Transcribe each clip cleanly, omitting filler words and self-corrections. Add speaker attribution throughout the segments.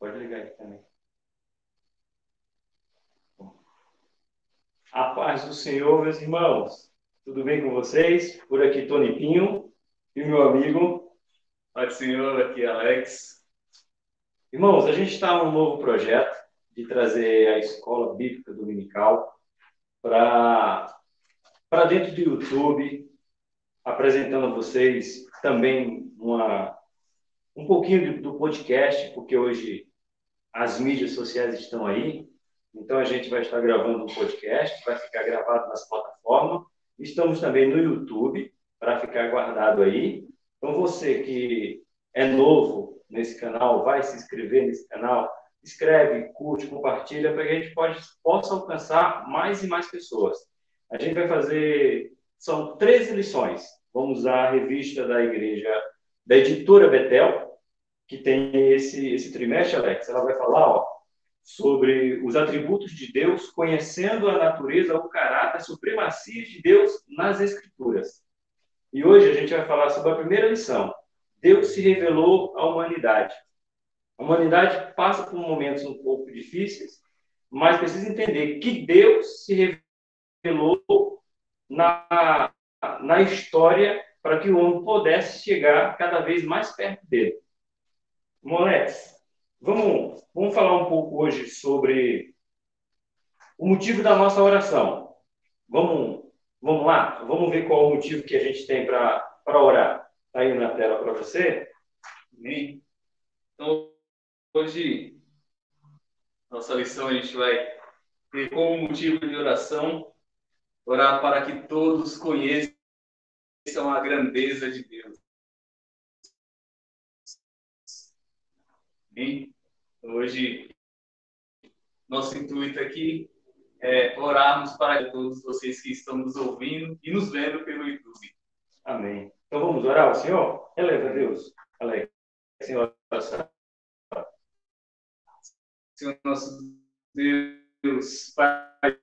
Speaker 1: Pode ligar aqui também. A paz do Senhor, meus irmãos. Tudo bem com vocês? Por aqui, Tony Pinho e o meu amigo.
Speaker 2: Pai do Senhor, aqui é Alex.
Speaker 1: Irmãos, a gente está num novo projeto de trazer a Escola Bíblica Dominical para dentro do YouTube, apresentando a vocês também um pouquinho do podcast, porque hoje as mídias sociais estão aí. Então, a gente vai estar gravando um podcast, vai ficar gravado nas plataformas. Estamos também no YouTube, para ficar guardado aí. Então, você que é novo nesse canal, vai se inscrever nesse canal, escreve, curte, compartilha, para que a gente possa alcançar mais e mais pessoas. A gente vai fazer, são 13 lições. Vamos usar a revista da igreja, da editora Betel, que tem esse trimestre, Alex. Ela vai falar, ó, sobre os atributos de Deus, conhecendo a natureza, o caráter, a supremacia de Deus nas Escrituras. E hoje a gente vai falar sobre a primeira lição. Deus se revelou à humanidade. A humanidade passa por momentos um pouco difíceis, mas precisa entender que Deus se revelou na história para que o homem pudesse chegar cada vez mais perto dele. Moleques, vamos falar um pouco hoje sobre o motivo da nossa oração. Vamos lá? Vamos ver qual é o motivo que a gente tem para orar. Está aí na tela para você?
Speaker 2: Amém? Então, hoje, nossa lição, a gente vai ter como motivo de oração, orar para que todos conheçam a grandeza de Deus. Amém? Hoje, nosso intuito aqui é orarmos para todos vocês que estão nos ouvindo e nos vendo pelo YouTube.
Speaker 1: Amém. Então vamos orar ao Senhor? Eleva a Deus. Alex, Senhor, oração.
Speaker 2: Senhor nosso Deus, Pai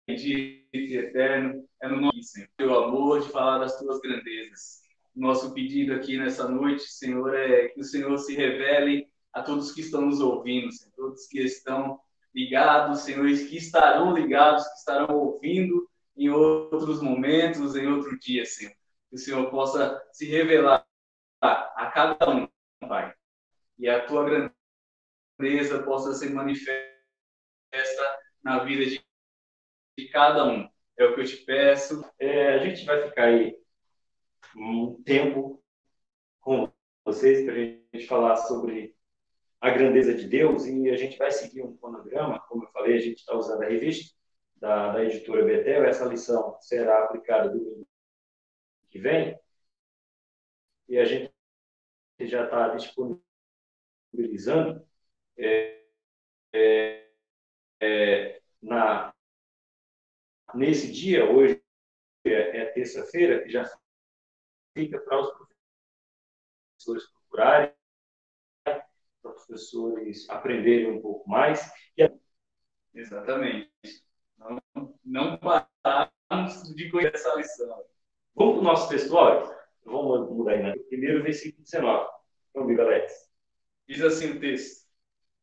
Speaker 2: bendito e eterno, é no nome, Senhor, teu amor de falar das tuas grandezas. Nosso pedido aqui nessa noite, Senhor, é que o Senhor se revele a todos que estão nos ouvindo, Senhor, todos que estão ligados, Senhor, e que estarão ligados, que estarão ouvindo em outros momentos, em outro dia, Senhor. Que o Senhor possa se revelar a cada um, Pai, e a tua grandeza possa ser manifesta na vida de cada um. É o que eu te peço.
Speaker 1: A gente vai ficar aí um tempo com vocês para a gente falar sobre a grandeza de Deus e a gente vai seguir um cronograma. Como eu falei, a gente está usando a revista da editora Betel. Essa lição será aplicada domingo que vem e a gente já está disponibilizando nesse dia. Hoje é terça-feira, que já fica para os professores procurarem, para os professores aprenderem um pouco mais.
Speaker 2: Exatamente. Não paramos de conhecer essa lição.
Speaker 1: Vamos para o nosso textuário? Vamos mudar aí, né? Primeiro, versículo 19. Vamos ver, Alex.
Speaker 2: Diz assim o texto: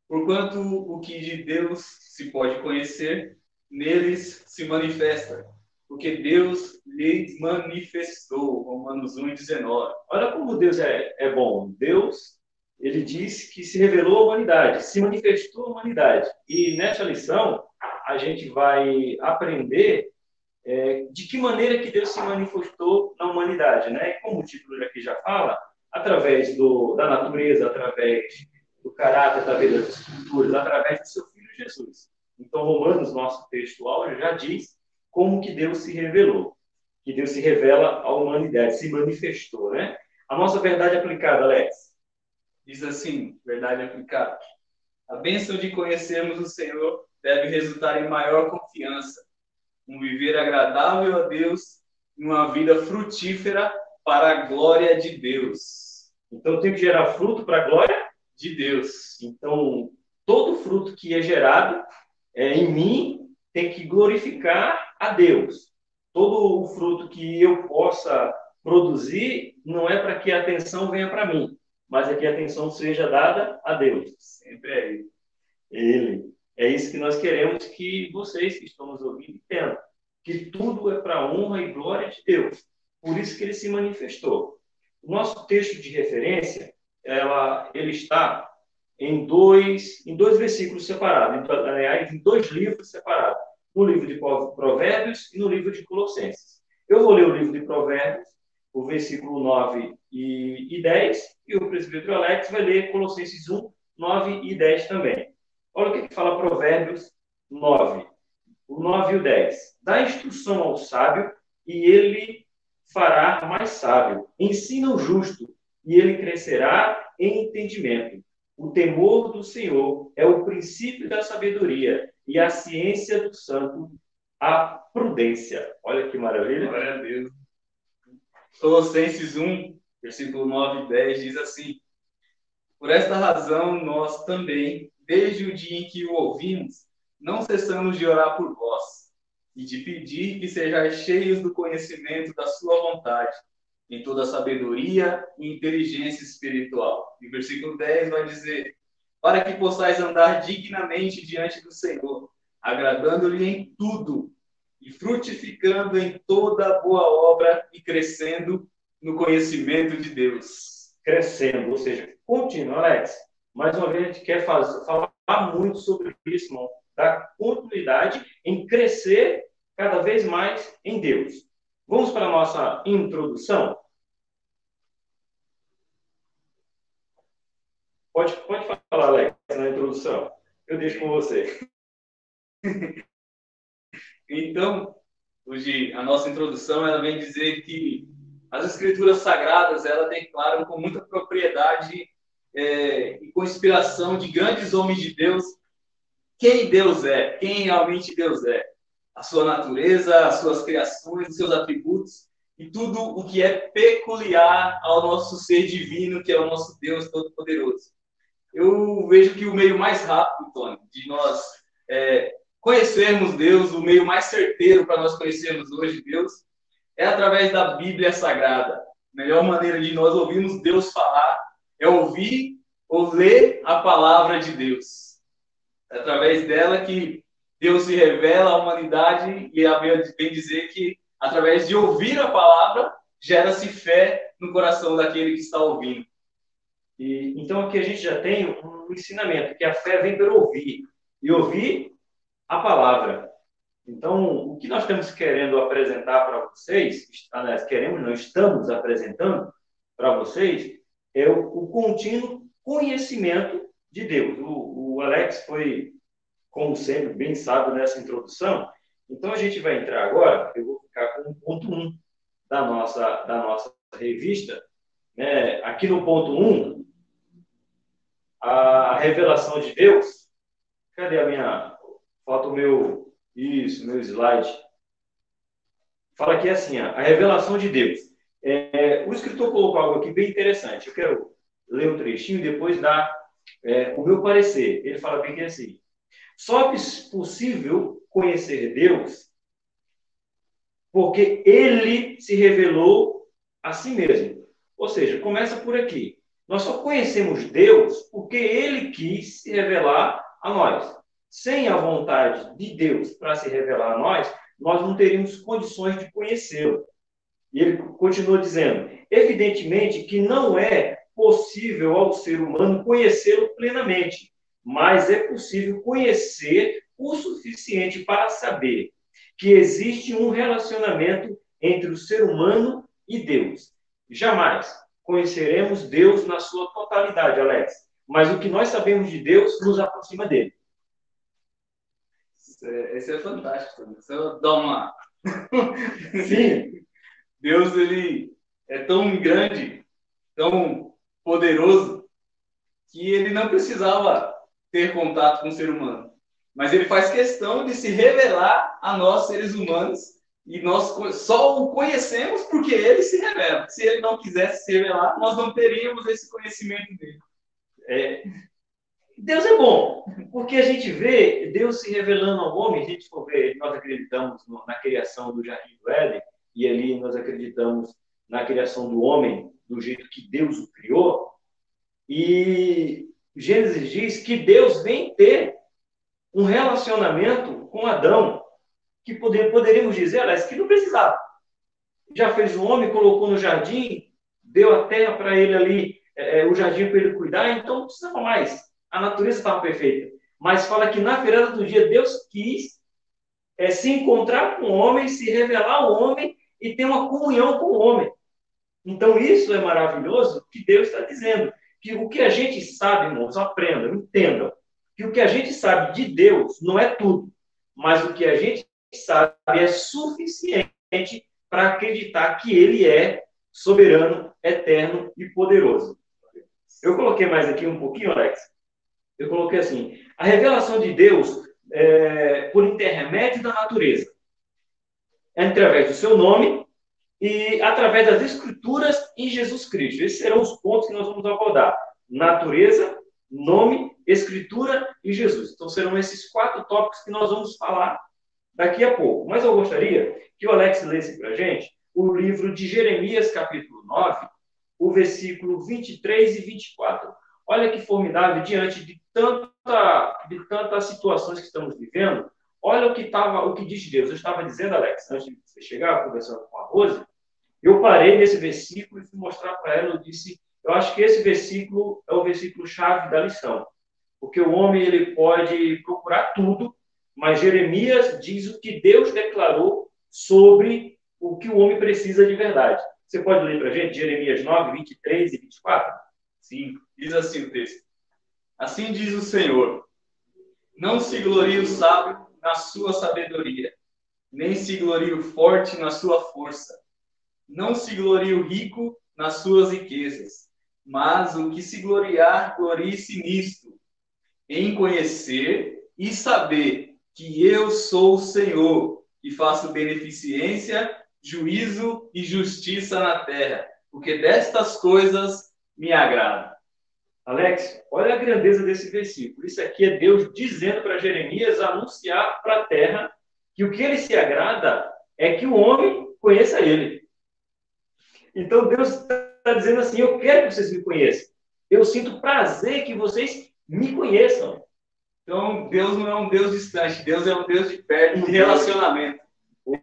Speaker 2: porquanto o que de Deus se pode conhecer, neles se manifesta, porque Deus lhes manifestou. Romanos 1:19.
Speaker 1: Olha como Deus é bom. Deus, ele disse que se revelou à humanidade, se manifestou à humanidade. E nessa lição, a gente vai aprender de que maneira que Deus se manifestou na humanidade, né? E como o título aqui já fala, através da natureza, através do caráter, através das escrituras, através do seu Filho Jesus. Então, Romanos, nosso texto áudio, já diz como que Deus se revelou, que Deus se revela à humanidade, se manifestou, né? A nossa verdade aplicada, Alex.
Speaker 2: Diz assim, verdade aplicada: a bênção de conhecermos o Senhor deve resultar em maior confiança, um viver agradável a Deus e uma vida frutífera para a glória de Deus.
Speaker 1: Então, tem que gerar fruto para a glória
Speaker 2: de Deus.
Speaker 1: Então, todo fruto que é gerado em mim tem que glorificar a Deus. Todo o fruto que eu possa produzir não é para que a atenção venha para mim, mas aqui a atenção seja dada a Deus.
Speaker 2: Sempre é Ele.
Speaker 1: Ele. É isso que nós queremos que vocês que estão nos ouvindo entendam. Que tudo é para a honra e glória de Deus. Por isso que ele se manifestou. O nosso texto de referência, ele está em dois versículos separados, aliás, em dois livros separados. No livro de Provérbios e no livro de Colossenses. Eu vou ler o livro de Provérbios, o versículo 9 e 10, e o presbítero Alex vai ler Colossenses 1, 9 e 10 também. Olha o que fala Provérbios 9, o 9 e o 10. Dá instrução ao sábio e ele fará mais sábio. Ensina o justo e ele crescerá em entendimento. O temor do Senhor é o princípio da sabedoria e a ciência do santo, a prudência. Olha que maravilha.
Speaker 2: Glória a Deus. Colossenses 1, versículo 9 e 10 diz assim: por esta razão, nós também, desde o dia em que o ouvimos, não cessamos de orar por vós e de pedir que sejais cheios do conhecimento da sua vontade, em toda sabedoria e inteligência espiritual. E o versículo 10 vai dizer: para que possais andar dignamente diante do Senhor, agradando-lhe em tudo e frutificando em toda boa obra e crescendo no conhecimento de Deus.
Speaker 1: Crescendo, ou seja, continua, Alex. Mais uma vez, a gente quer falar muito sobre isso, irmão, da continuidade em crescer cada vez mais em Deus. Vamos para a nossa introdução? Pode falar, Alex, na introdução. Eu deixo com você.
Speaker 2: Então, hoje a nossa introdução ela vem dizer que as Escrituras Sagradas ela declaram com muita propriedade e com inspiração de grandes homens de Deus quem Deus é, quem realmente Deus é, a sua natureza, as suas criações, os seus atributos e tudo o que é peculiar ao nosso ser divino, que é o nosso Deus Todo-Poderoso. Eu vejo que o meio mais rápido, Tony, de nós conhecermos Deus, o meio mais certeiro para nós conhecermos hoje Deus, é através da Bíblia Sagrada. A melhor maneira de nós ouvirmos Deus falar é ouvir ou ler a palavra de Deus. É através dela que Deus se revela à humanidade e a Bíblia vem dizer que através de ouvir a palavra gera-se fé no coração daquele que está ouvindo.
Speaker 1: Então aqui a gente já tem um ensinamento, que a fé vem pelo ouvir. E ouvir a palavra. Então, o que nós estamos querendo apresentar para vocês, estamos apresentando para vocês, é o contínuo conhecimento de Deus. O Alex foi, como sempre, bem sábio nessa introdução. Então, a gente vai entrar agora, eu vou ficar com o ponto 1 da nossa revista. Né? Aqui no ponto 1, a revelação de Deus. Cadê a minha... Falta o meu slide. Fala aqui assim, a revelação de Deus. O escritor colocou algo aqui bem interessante. Eu quero ler um trechinho e depois dar o meu parecer. Ele fala bem que assim: só é possível conhecer Deus porque Ele se revelou a si mesmo. Ou seja, começa por aqui. Nós só conhecemos Deus porque Ele quis se revelar a nós. Sem a vontade de Deus para se revelar a nós, nós não teríamos condições de conhecê-lo. E ele continua dizendo: evidentemente que não é possível ao ser humano conhecê-lo plenamente, mas é possível conhecer o suficiente para saber que existe um relacionamento entre o ser humano e Deus. Jamais conheceremos Deus na sua totalidade, Alex, mas o que nós sabemos de Deus nos aproxima dele.
Speaker 2: Esse é fantástico. Você dá uma...
Speaker 1: Sim.
Speaker 2: Deus, ele é tão grande, tão poderoso, que ele não precisava ter contato com o ser humano. Mas ele faz questão de se revelar a nós, seres humanos, e nós só o conhecemos porque ele se revela. Se ele não quisesse se revelar, nós não teríamos esse conhecimento dele.
Speaker 1: Deus é bom, porque a gente vê Deus se revelando ao homem. Se a gente for ver, nós acreditamos na criação do Jardim do Éden, e ali nós acreditamos na criação do homem do jeito que Deus o criou. E Gênesis diz que Deus vem ter um relacionamento com Adão, que poderíamos dizer, aliás, que não precisava. Já fez o homem, colocou no jardim, deu a terra para ele ali, o jardim para ele cuidar, então não precisava mais. A natureza estava perfeita. Mas fala que na virada do dia Deus quis se encontrar com o homem, se revelar ao homem e ter uma comunhão com o homem. Então isso é maravilhoso que Deus está dizendo. Que o que a gente sabe, irmãos, aprendam, entendam, que o que a gente sabe de Deus não é tudo, mas o que a gente sabe é suficiente para acreditar que Ele é soberano, eterno e poderoso. Eu coloquei mais aqui um pouquinho, Alex. Eu coloquei assim, a revelação de Deus por intermédio da natureza. É através do seu nome e através das escrituras em Jesus Cristo. Esses serão os pontos que nós vamos abordar. Natureza, nome, escritura e Jesus. Então serão esses 4 tópicos que nós vamos falar daqui a pouco. Mas eu gostaria que o Alex lesse para a gente o livro de Jeremias, capítulo 9, o versículo 23 e 24. Olha que formidável, diante de tantas situações que estamos vivendo, olha o que diz Deus. Eu estava dizendo, Alex, antes de você chegar, conversando com a Rose, eu parei nesse versículo e fui mostrar para ela, eu disse, eu acho que esse versículo é o versículo-chave da lição. Porque o homem ele pode procurar tudo, mas Jeremias diz o que Deus declarou sobre o que o homem precisa de verdade. Você pode ler para a gente Jeremias 9, 23 e 24?
Speaker 2: Sim, diz assim o texto. Assim diz o Senhor, não se glorie o sábio na sua sabedoria, nem se glorie o forte na sua força. Não se glorie o rico nas suas riquezas, mas o que se gloriar, glorie-se nisto, em conhecer e saber que eu sou o Senhor, que faço beneficência, juízo e justiça na terra, porque destas coisas me agrada.
Speaker 1: Alex, olha a grandeza desse versículo. Isso aqui é Deus dizendo para Jeremias anunciar para a terra que o que ele se agrada é que o homem conheça ele. Então Deus está dizendo assim, eu quero que vocês me conheçam. Eu sinto prazer que vocês me conheçam.
Speaker 2: Então Deus não é um Deus distante, Deus é um Deus de perto, um relacionamento.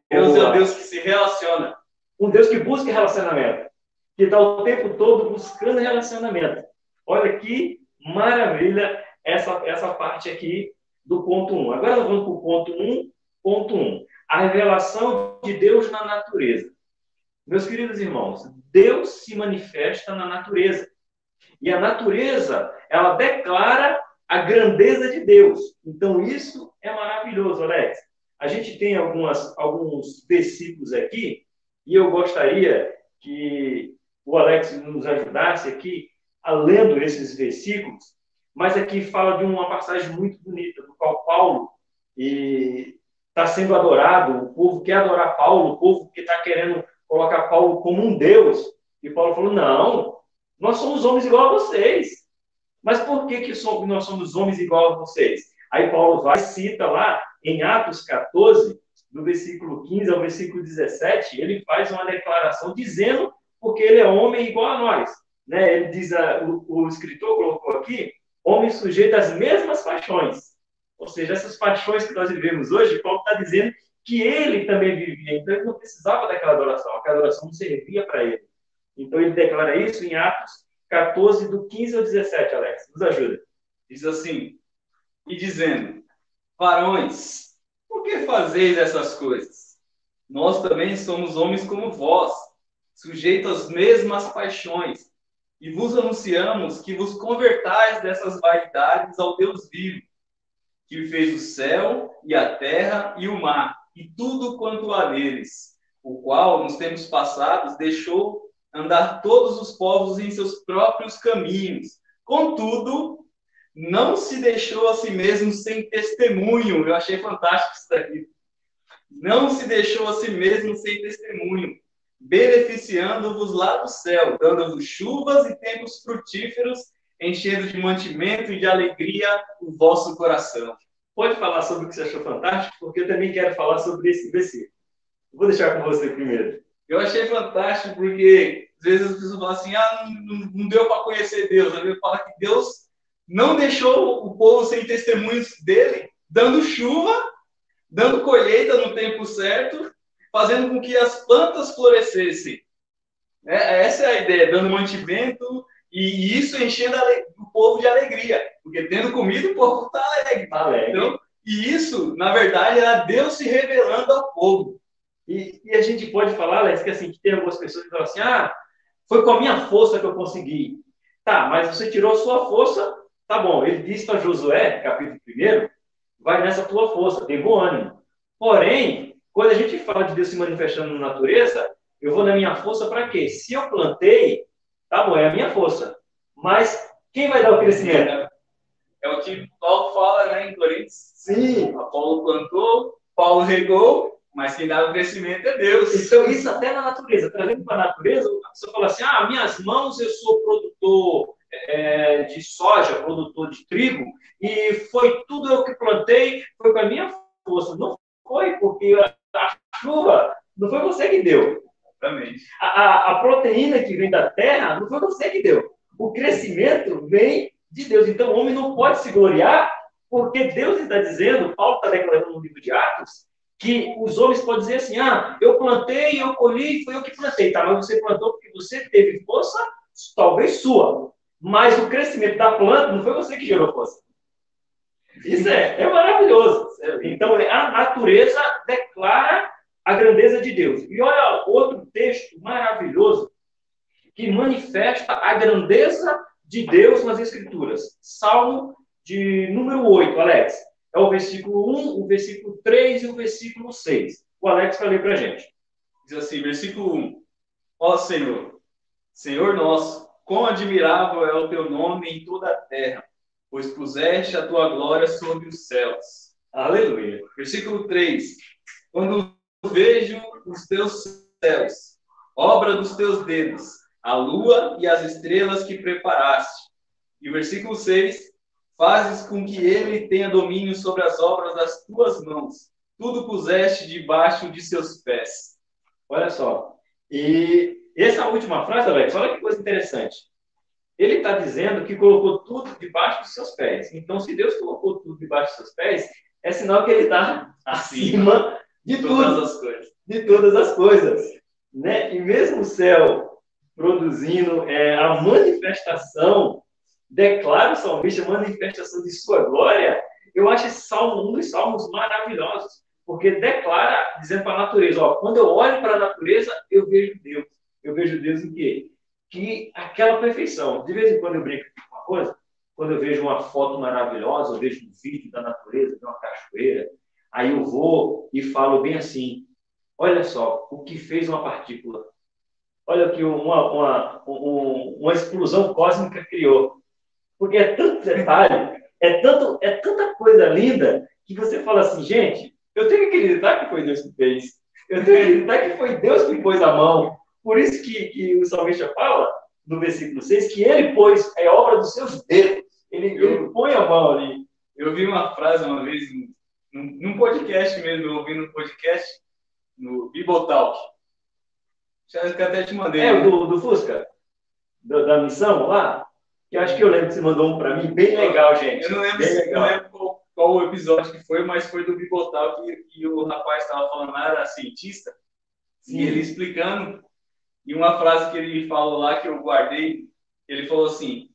Speaker 2: Deus é um Deus que se relaciona.
Speaker 1: Um Deus que busca relacionamento. Que está o tempo todo buscando relacionamento. Olha que maravilha essa parte aqui do ponto 1. Agora nós vamos para o ponto 1.1. A revelação de Deus na natureza. Meus queridos irmãos, Deus se manifesta na natureza. E a natureza, ela declara a grandeza de Deus. Então isso é maravilhoso, Alex. A gente tem alguns versículos aqui, e eu gostaria que o Alex nos ajudasse aqui lendo esses versículos, mas aqui fala de uma passagem muito bonita, do qual Paulo está sendo adorado, o povo quer adorar Paulo, o povo que está querendo colocar Paulo como um Deus, e Paulo falou, não, nós somos homens igual a vocês. Mas por que nós somos homens igual a vocês? Aí Paulo vai e cita lá, em Atos 14, do versículo 15 ao versículo 17, ele faz uma declaração dizendo porque ele é homem igual a nós. Né? Ele diz, o escritor colocou aqui, homem sujeito às mesmas paixões. Ou seja, essas paixões que nós vivemos hoje, Paulo está dizendo que ele também vivia. Então, ele não precisava daquela adoração. Aquela adoração não servia para ele. Então, ele declara isso em Atos 14, do 15 ao 17, Alex. Nos ajuda.
Speaker 2: Diz assim, e dizendo, varões, por que fazeis essas coisas? Nós também somos homens como vós, sujeitos às mesmas paixões, e vos anunciamos que vos convertais dessas vaidades ao Deus vivo, que fez o céu e a terra e o mar, e tudo quanto há neles, o qual, nos tempos passados, deixou andar todos os povos em seus próprios caminhos. Contudo, não se deixou a si mesmo sem testemunho. Eu achei fantástico isso daqui. Não se deixou a si mesmo sem testemunho, beneficiando-vos lá do céu, dando-vos chuvas e tempos frutíferos, enchendo de mantimento e de alegria o vosso coração.
Speaker 1: Pode falar sobre o que você achou fantástico, porque eu também quero falar sobre esse versículo. Vou deixar com você primeiro.
Speaker 2: Eu achei fantástico porque vezes as pessoas falam assim, não deu para conhecer Deus. A Bíblia fala que Deus não deixou o povo sem testemunhos dele, dando chuva, dando colheita no tempo certo, fazendo com que as plantas florescessem. Essa é a ideia, dando mantimento e isso enchendo o povo de alegria. Porque tendo comida, o povo está alegre.
Speaker 1: Tá alegre.
Speaker 2: Então, e isso, na verdade, era Deus se revelando ao povo.
Speaker 1: E a gente pode falar, Alex, que assim, que tem algumas pessoas que falam assim, foi com a minha força que eu consegui. Tá, mas você tirou a sua força, tá bom. Ele disse para Josué, capítulo 1, vai nessa tua força, tem bom ânimo. Porém, quando a gente fala de Deus se manifestando na natureza, eu vou na minha força para quê? Se eu plantei, tá bom, é a minha força. Mas quem vai dar o crescimento?
Speaker 2: É o que Paulo fala, né, em Coríntios.
Speaker 1: Sim.
Speaker 2: Apolo plantou, Paulo regou, mas quem dá o crescimento é Deus.
Speaker 1: Então, isso até na natureza. Trazendo para a natureza, a pessoa fala assim, minhas mãos, eu sou produtor de soja, produtor de trigo, e foi tudo eu que plantei, foi com a minha força. Não foi porque a chuva, não foi você que deu.
Speaker 2: Exatamente.
Speaker 1: A proteína que vem da terra, não foi você que deu. O crescimento vem de Deus. Então, o homem não pode se gloriar, porque Deus está dizendo, Paulo está declarando no livro de Atos, que os homens podem dizer assim, eu plantei, eu colhi, foi eu que plantei. Tá, mas você plantou porque você teve força, talvez sua. Mas o crescimento da planta não foi você que gerou força. Isso é maravilhoso. Então, a natureza declara a grandeza de Deus. E olha outro texto maravilhoso que manifesta a grandeza de Deus nas Escrituras. Salmo de número 8, Alex. É o versículo 1, o versículo 3 e o versículo 6. O Alex vai ler para a gente.
Speaker 2: Diz assim, versículo 1. Ó Senhor, Senhor nosso, quão admirável é o teu nome em toda a terra, pois puseste a tua glória sobre os céus.
Speaker 1: Aleluia.
Speaker 2: Versículo 3. Quando vejo os teus céus, obra dos teus dedos, a lua e as estrelas que preparaste. E o versículo 6. Fazes com que ele tenha domínio sobre as obras das tuas mãos. Tudo puseste debaixo de seus pés.
Speaker 1: Olha só. E essa última frase, Alex, olha que coisa interessante. Ele está dizendo que colocou tudo debaixo dos seus pés. Então, se Deus colocou tudo debaixo dos seus pés, é sinal que ele está acima de
Speaker 2: todas as coisas.
Speaker 1: De todas as coisas. Né? E mesmo o céu produzindo a manifestação, declara o salmista a manifestação de sua glória, eu acho esse salmo um dos salmos maravilhosos, porque declara, dizendo para a natureza, quando eu olho para a natureza, eu vejo Deus. Eu vejo Deus em quê? Que aquela perfeição. De vez em quando eu brinco com uma coisa, quando eu vejo uma foto maravilhosa, eu vejo um vídeo da natureza, de uma cachoeira, aí eu vou e falo bem assim, olha só, o que fez uma partícula. Olha o que uma explosão cósmica criou. Porque é tanto detalhe, é tanta coisa linda, que você fala assim, gente, eu tenho que acreditar que foi Deus que fez. Eu tenho que acreditar que foi Deus que pôs a mão. Por isso que o salmista fala, no versículo 6, que ele pôs, obra dos seus dedos. Ele põe a mão ali.
Speaker 2: Eu vi uma frase uma vez, num podcast mesmo, eu ouvi num podcast, no Bibotalk. Já que até te mandei.
Speaker 1: Do Fusca? Da missão lá? Que eu acho que eu lembro que você mandou um para mim, bem legal, gente.
Speaker 2: Eu não lembro qual o episódio que foi, mas foi do Bibotalk que o rapaz estava falando, era cientista, e ele explicando, e uma frase que ele falou lá, que eu guardei, ele falou assim,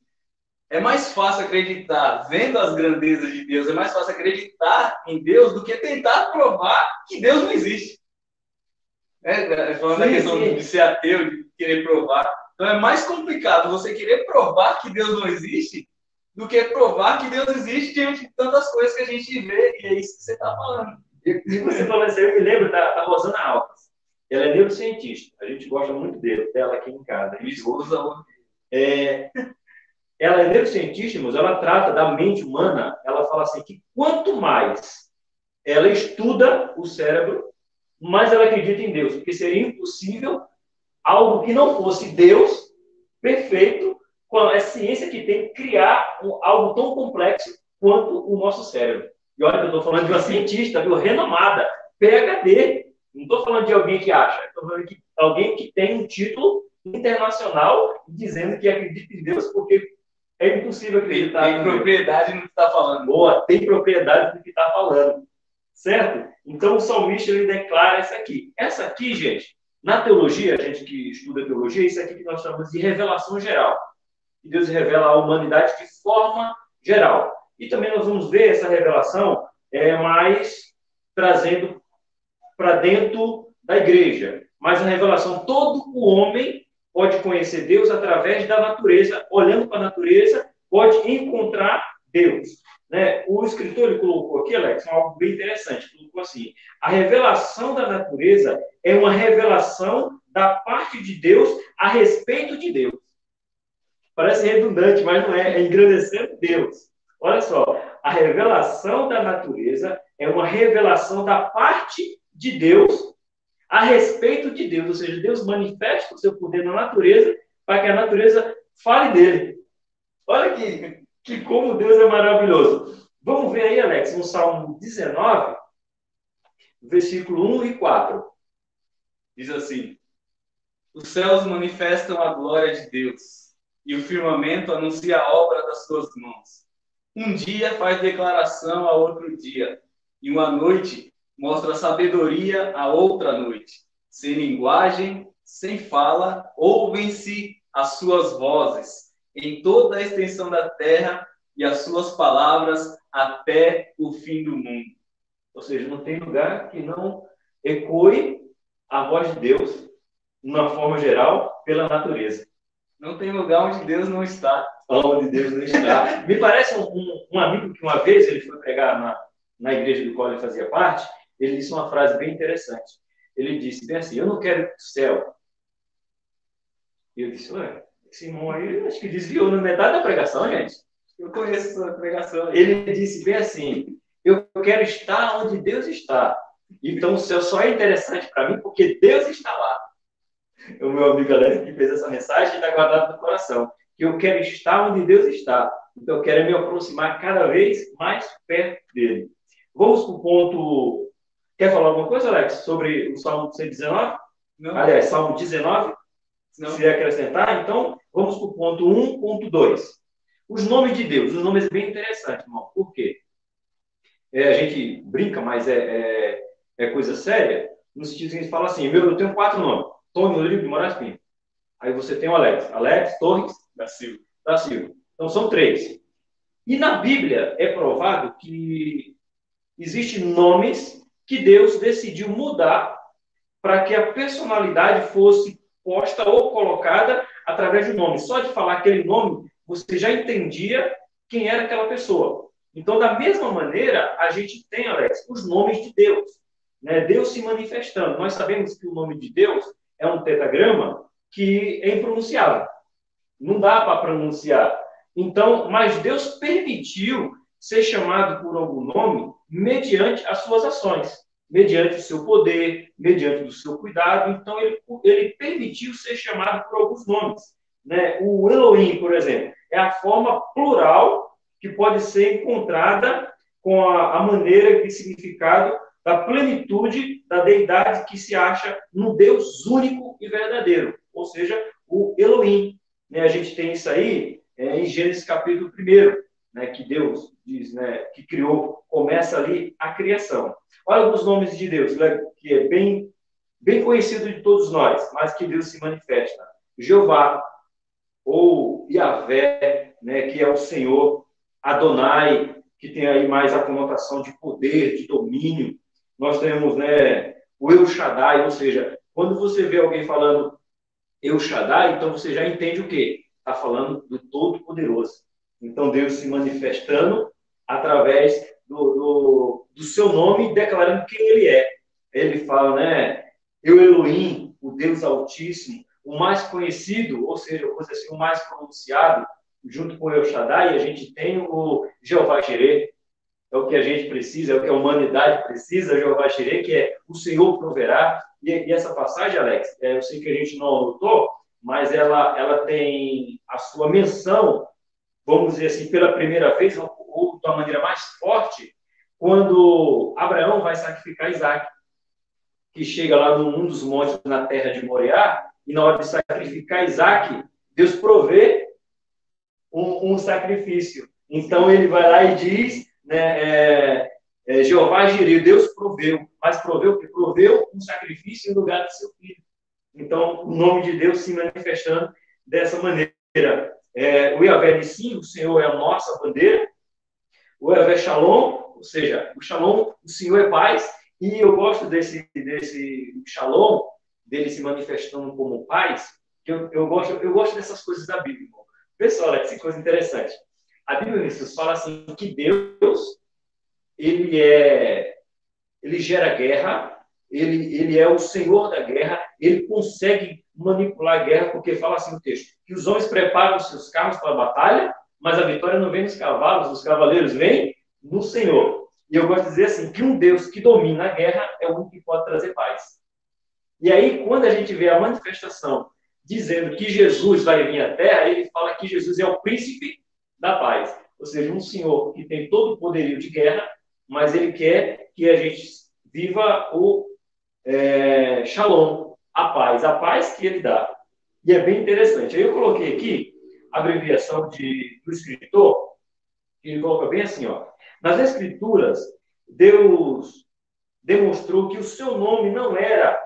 Speaker 2: é mais fácil acreditar vendo as grandezas de Deus, é mais fácil acreditar em Deus do que tentar provar que Deus não existe. Falando da questão de ser ateu, de querer provar. Então é mais complicado você querer provar que Deus não existe do que provar que Deus existe diante de tantas coisas que a gente vê, e é isso que você está falando.
Speaker 1: E você falou assim, eu me lembro da Rosana Alves. Ela é neurocientista, a gente gosta muito dela aqui em casa.
Speaker 2: Minha esposa
Speaker 1: ela é neurocientista, mas ela trata da mente humana, ela fala assim, que quanto mais ela estuda o cérebro, mais ela acredita em Deus, porque seria impossível algo que não fosse Deus, perfeito, com a ciência que tem, criar algo tão complexo quanto o nosso cérebro. E olha, eu estou falando de uma cientista, viu, renomada, PhD. Não estou falando de alguém que acha, estou falando de alguém que tem um título internacional dizendo que acredita em Deus, porque é impossível acreditar.
Speaker 2: Tem propriedade no que está falando.
Speaker 1: Boa, tem propriedade no que está falando. Certo? Então, o salmista, ele declara isso aqui. Essa aqui, gente, na teologia, a gente que estuda teologia, isso aqui que nós chamamos de revelação geral. Que Deus revela a humanidade de forma geral. E também nós vamos ver essa revelação mais trazendo para dentro da igreja. Mas a revelação, todo o homem pode conhecer Deus através da natureza, olhando para a natureza, pode encontrar Deus. Né? O escritor ele colocou aqui, Alex, algo bem interessante. Colocou assim: a revelação da natureza é uma revelação da parte de Deus a respeito de Deus. Parece redundante, mas não é. É engrandecendo Deus. Olha só, a revelação da natureza é uma revelação da parte de Deus a respeito de Deus. Ou seja, Deus manifesta o seu poder na natureza para que a natureza fale dele. Olha que como Deus é maravilhoso. Vamos ver aí, Alex, no Salmo 19, versículo 1 e 4.
Speaker 2: Diz assim: os céus manifestam a glória de Deus, e o firmamento anuncia a obra das suas mãos. Um dia faz declaração a outro dia, e uma noite mostra sabedoria a outra noite. Sem linguagem, sem fala, ouvem-se as suas vozes em toda a extensão da terra, e as suas palavras até o fim do mundo.
Speaker 1: Ou seja, não tem lugar que não ecoe a voz de Deus, de uma forma geral, pela natureza.
Speaker 2: Não tem lugar onde Deus não está.
Speaker 1: Onde Deus não está. Me parece um amigo que uma vez ele foi pregar na igreja do qual ele fazia parte, ele disse uma frase bem interessante. Ele disse bem assim: eu não quero ir para o céu. E eu disse: ué, esse irmão aí acho que desviou na metade da pregação, gente.
Speaker 2: Eu conheço essa pregação.
Speaker 1: Ele disse bem assim: eu quero estar onde Deus está. Então o céu só é interessante para mim porque Deus está lá. O meu amigo Alex que fez essa mensagem está guardado no coração. Que eu quero estar onde Deus está. Então eu quero me aproximar cada vez mais perto dele. Vamos para o ponto. Quer falar alguma coisa, Alex, sobre o Salmo 119?
Speaker 2: Não.
Speaker 1: Aliás, Salmo 19?
Speaker 2: Não.
Speaker 1: Se acrescentar, então vamos para o ponto 1.2. Os nomes de Deus. Os nomes bem interessantes, irmão. Por quê? A gente brinca, mas é coisa séria. No sentido que a gente fala assim: eu tenho 4 nomes. Tony Rodrigo de Moraes Pinto. Aí você tem o Alex. Alex Torres
Speaker 2: da Silva.
Speaker 1: Então são 3. E na Bíblia é provado que existem nomes que Deus decidiu mudar para que a personalidade fosse posta ou colocada através do nome. Só de falar aquele nome, você já entendia quem era aquela pessoa. Então, da mesma maneira, a gente tem, Alex, os nomes de Deus. Né? Deus se manifestando. Nós sabemos que o nome de Deus é um tetragrama que é impronunciável. Não dá para pronunciar. Então, mas Deus permitiu ser chamado por algum nome mediante as suas ações, mediante o seu poder, mediante o seu cuidado. Então, ele permitiu ser chamado por alguns nomes. Né? O Elohim, por exemplo, é a forma plural que pode ser encontrada com a maneira e significado da plenitude da deidade que se acha no Deus único e verdadeiro, ou seja, o Elohim. Né? A gente tem isso aí em Gênesis capítulo 1, né, que Deus diz, né, que criou, começa ali a criação. Olha alguns nomes de Deus, né, que é bem conhecido de todos nós, mas que Deus se manifesta. Jeová, ou Yahvé, né, que é o Senhor. Adonai, que tem aí mais a conotação de poder, de domínio. Nós temos, né, o El Shaddai, ou seja, quando você vê alguém falando El Shaddai, então você já entende o quê? Está falando do Todo-Poderoso. Então, Deus se manifestando através do seu nome, declarando quem Ele é. Ele fala, né? Eu, Elohim, o Deus Altíssimo, o mais conhecido, ou seja, assim, o mais pronunciado, junto com o El Shaddai, a gente tem o Jeová Jireh, é o que a gente precisa, é o que a humanidade precisa, Jeová Jireh, que é o Senhor proverá. E essa passagem, Alex, eu sei que a gente não anotou, mas ela tem a sua menção, vamos dizer assim, pela primeira vez, ou de uma maneira mais forte, quando Abraão vai sacrificar Isaac, que chega lá num dos montes na terra de Moriá, e na hora de sacrificar Isaac, Deus provê um sacrifício. Então ele vai lá e diz, né, Jeová Jireh, Deus proveu, mas proveu que proveu um sacrifício em lugar de seu filho. Então o nome de Deus se manifestando dessa maneira. O Yahvé Nissim, o Senhor é a nossa bandeira. O Yahvé Shalom, ou seja, o Shalom, o Senhor é paz. E eu gosto desse Shalom, dele se manifestando como paz, que eu gosto dessas coisas da Bíblia. Pessoal, olha que coisa interessante. A Bíblia fala assim que Deus ele gera guerra, ele é o Senhor da guerra, ele consegue manipular a guerra, porque fala assim o texto, que os homens preparam os seus carros para a batalha, mas a vitória não vem nos cavalos, os cavaleiros vêm no Senhor. E eu gosto de dizer assim, que um Deus que domina a guerra é o único que pode trazer paz. E aí, quando a gente vê a manifestação dizendo que Jesus vai vir à Terra, ele fala que Jesus é o príncipe da paz. Ou seja, um Senhor que tem todo o poderio de guerra, mas ele quer que a gente viva o Shalom, a paz que ele dá. E é bem interessante. Aí eu coloquei aqui a abreviação do escritor, que ele coloca bem assim, ó. Nas Escrituras, Deus demonstrou que o seu nome não era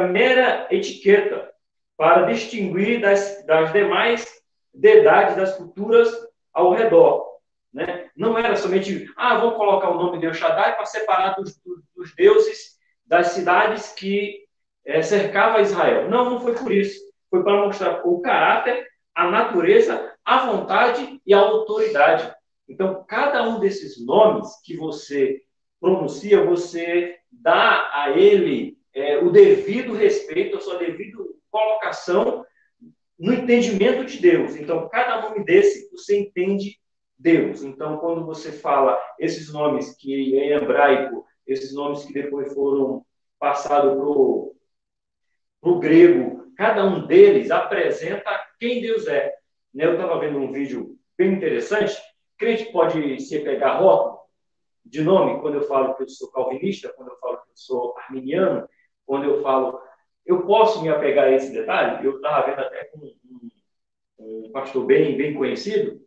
Speaker 1: mera etiqueta para distinguir das demais deidades das culturas ao redor. Né? Não era somente, vou colocar o nome de El Shaddai para separar dos deuses das cidades que cercavam Israel. Não foi por isso. Foi para mostrar o caráter, a natureza, a vontade e a autoridade. Então, cada um desses nomes que você pronuncia, você dá a ele o devido respeito, a sua devida colocação no entendimento de Deus. Então, cada nome desse, você entende Deus. Então, quando você fala esses nomes que em hebraico, esses nomes que depois foram passados para o grego, cada um deles apresenta quem Deus é. Eu estava vendo um vídeo bem interessante. Crente pode se pegar rótulo de nome, quando eu falo que eu sou calvinista, quando eu falo que eu sou arminiano, quando eu falo... Eu posso me apegar a esse detalhe? Eu estava vendo até com um pastor bem conhecido,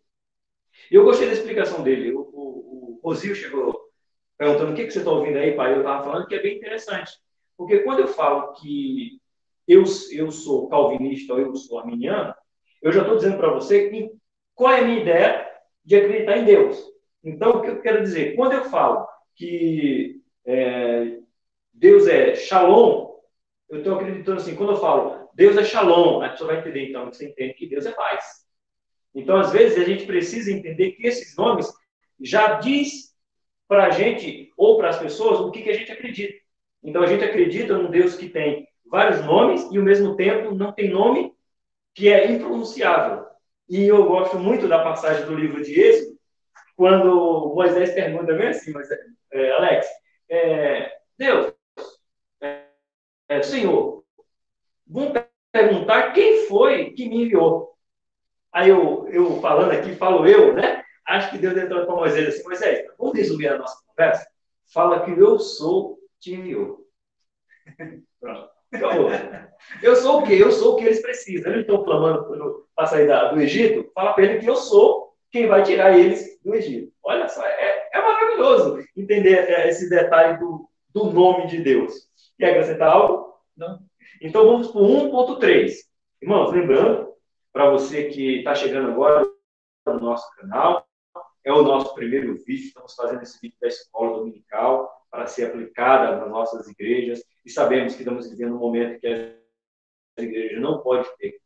Speaker 1: e eu gostei da explicação dele. O Rosil chegou perguntando o que você está ouvindo aí, pai? Eu estava falando que é bem interessante. Porque quando eu falo que eu sou calvinista ou eu sou arminiano, eu já estou dizendo para você qual é a minha ideia de acreditar em Deus. Então, o que eu quero dizer? Quando eu falo que Deus é Shalom, eu estou acreditando assim, quando eu falo Deus é Shalom, a pessoa vai entender, então, você entende que Deus é paz. Então, às vezes, a gente precisa entender que esses nomes já diz para a gente, ou para as pessoas, o que a gente acredita. Então, a gente acredita num Deus que tem vários nomes e, ao mesmo tempo, não tem nome que é impronunciável. E eu gosto muito da passagem do livro de Êxodo, quando Moisés pergunta bem assim, Alex, Deus, Senhor, vamos perguntar quem foi que me enviou. Aí eu falando aqui, falo eu, né? Acho que Deus entrou para Moisés assim, Moisés, vamos resumir a nossa conversa? Fala que eu sou, te enviou. Pronto. Acabou. Eu sou o quê? Eu sou o que eles precisam. Eles estão clamando para sair do Egito, fala para ele que eu sou quem vai tirar eles do Egito. Olha só, é maravilhoso entender esse detalhe do nome de Deus. Quer acrescentar algo? Não. Então vamos para o 1.3. Irmãos, lembrando, para você que está chegando agora no nosso canal, é o nosso primeiro vídeo, estamos fazendo esse vídeo da escola dominical para ser aplicada nas nossas igrejas, e sabemos que estamos vivendo um momento que a igreja não pode ter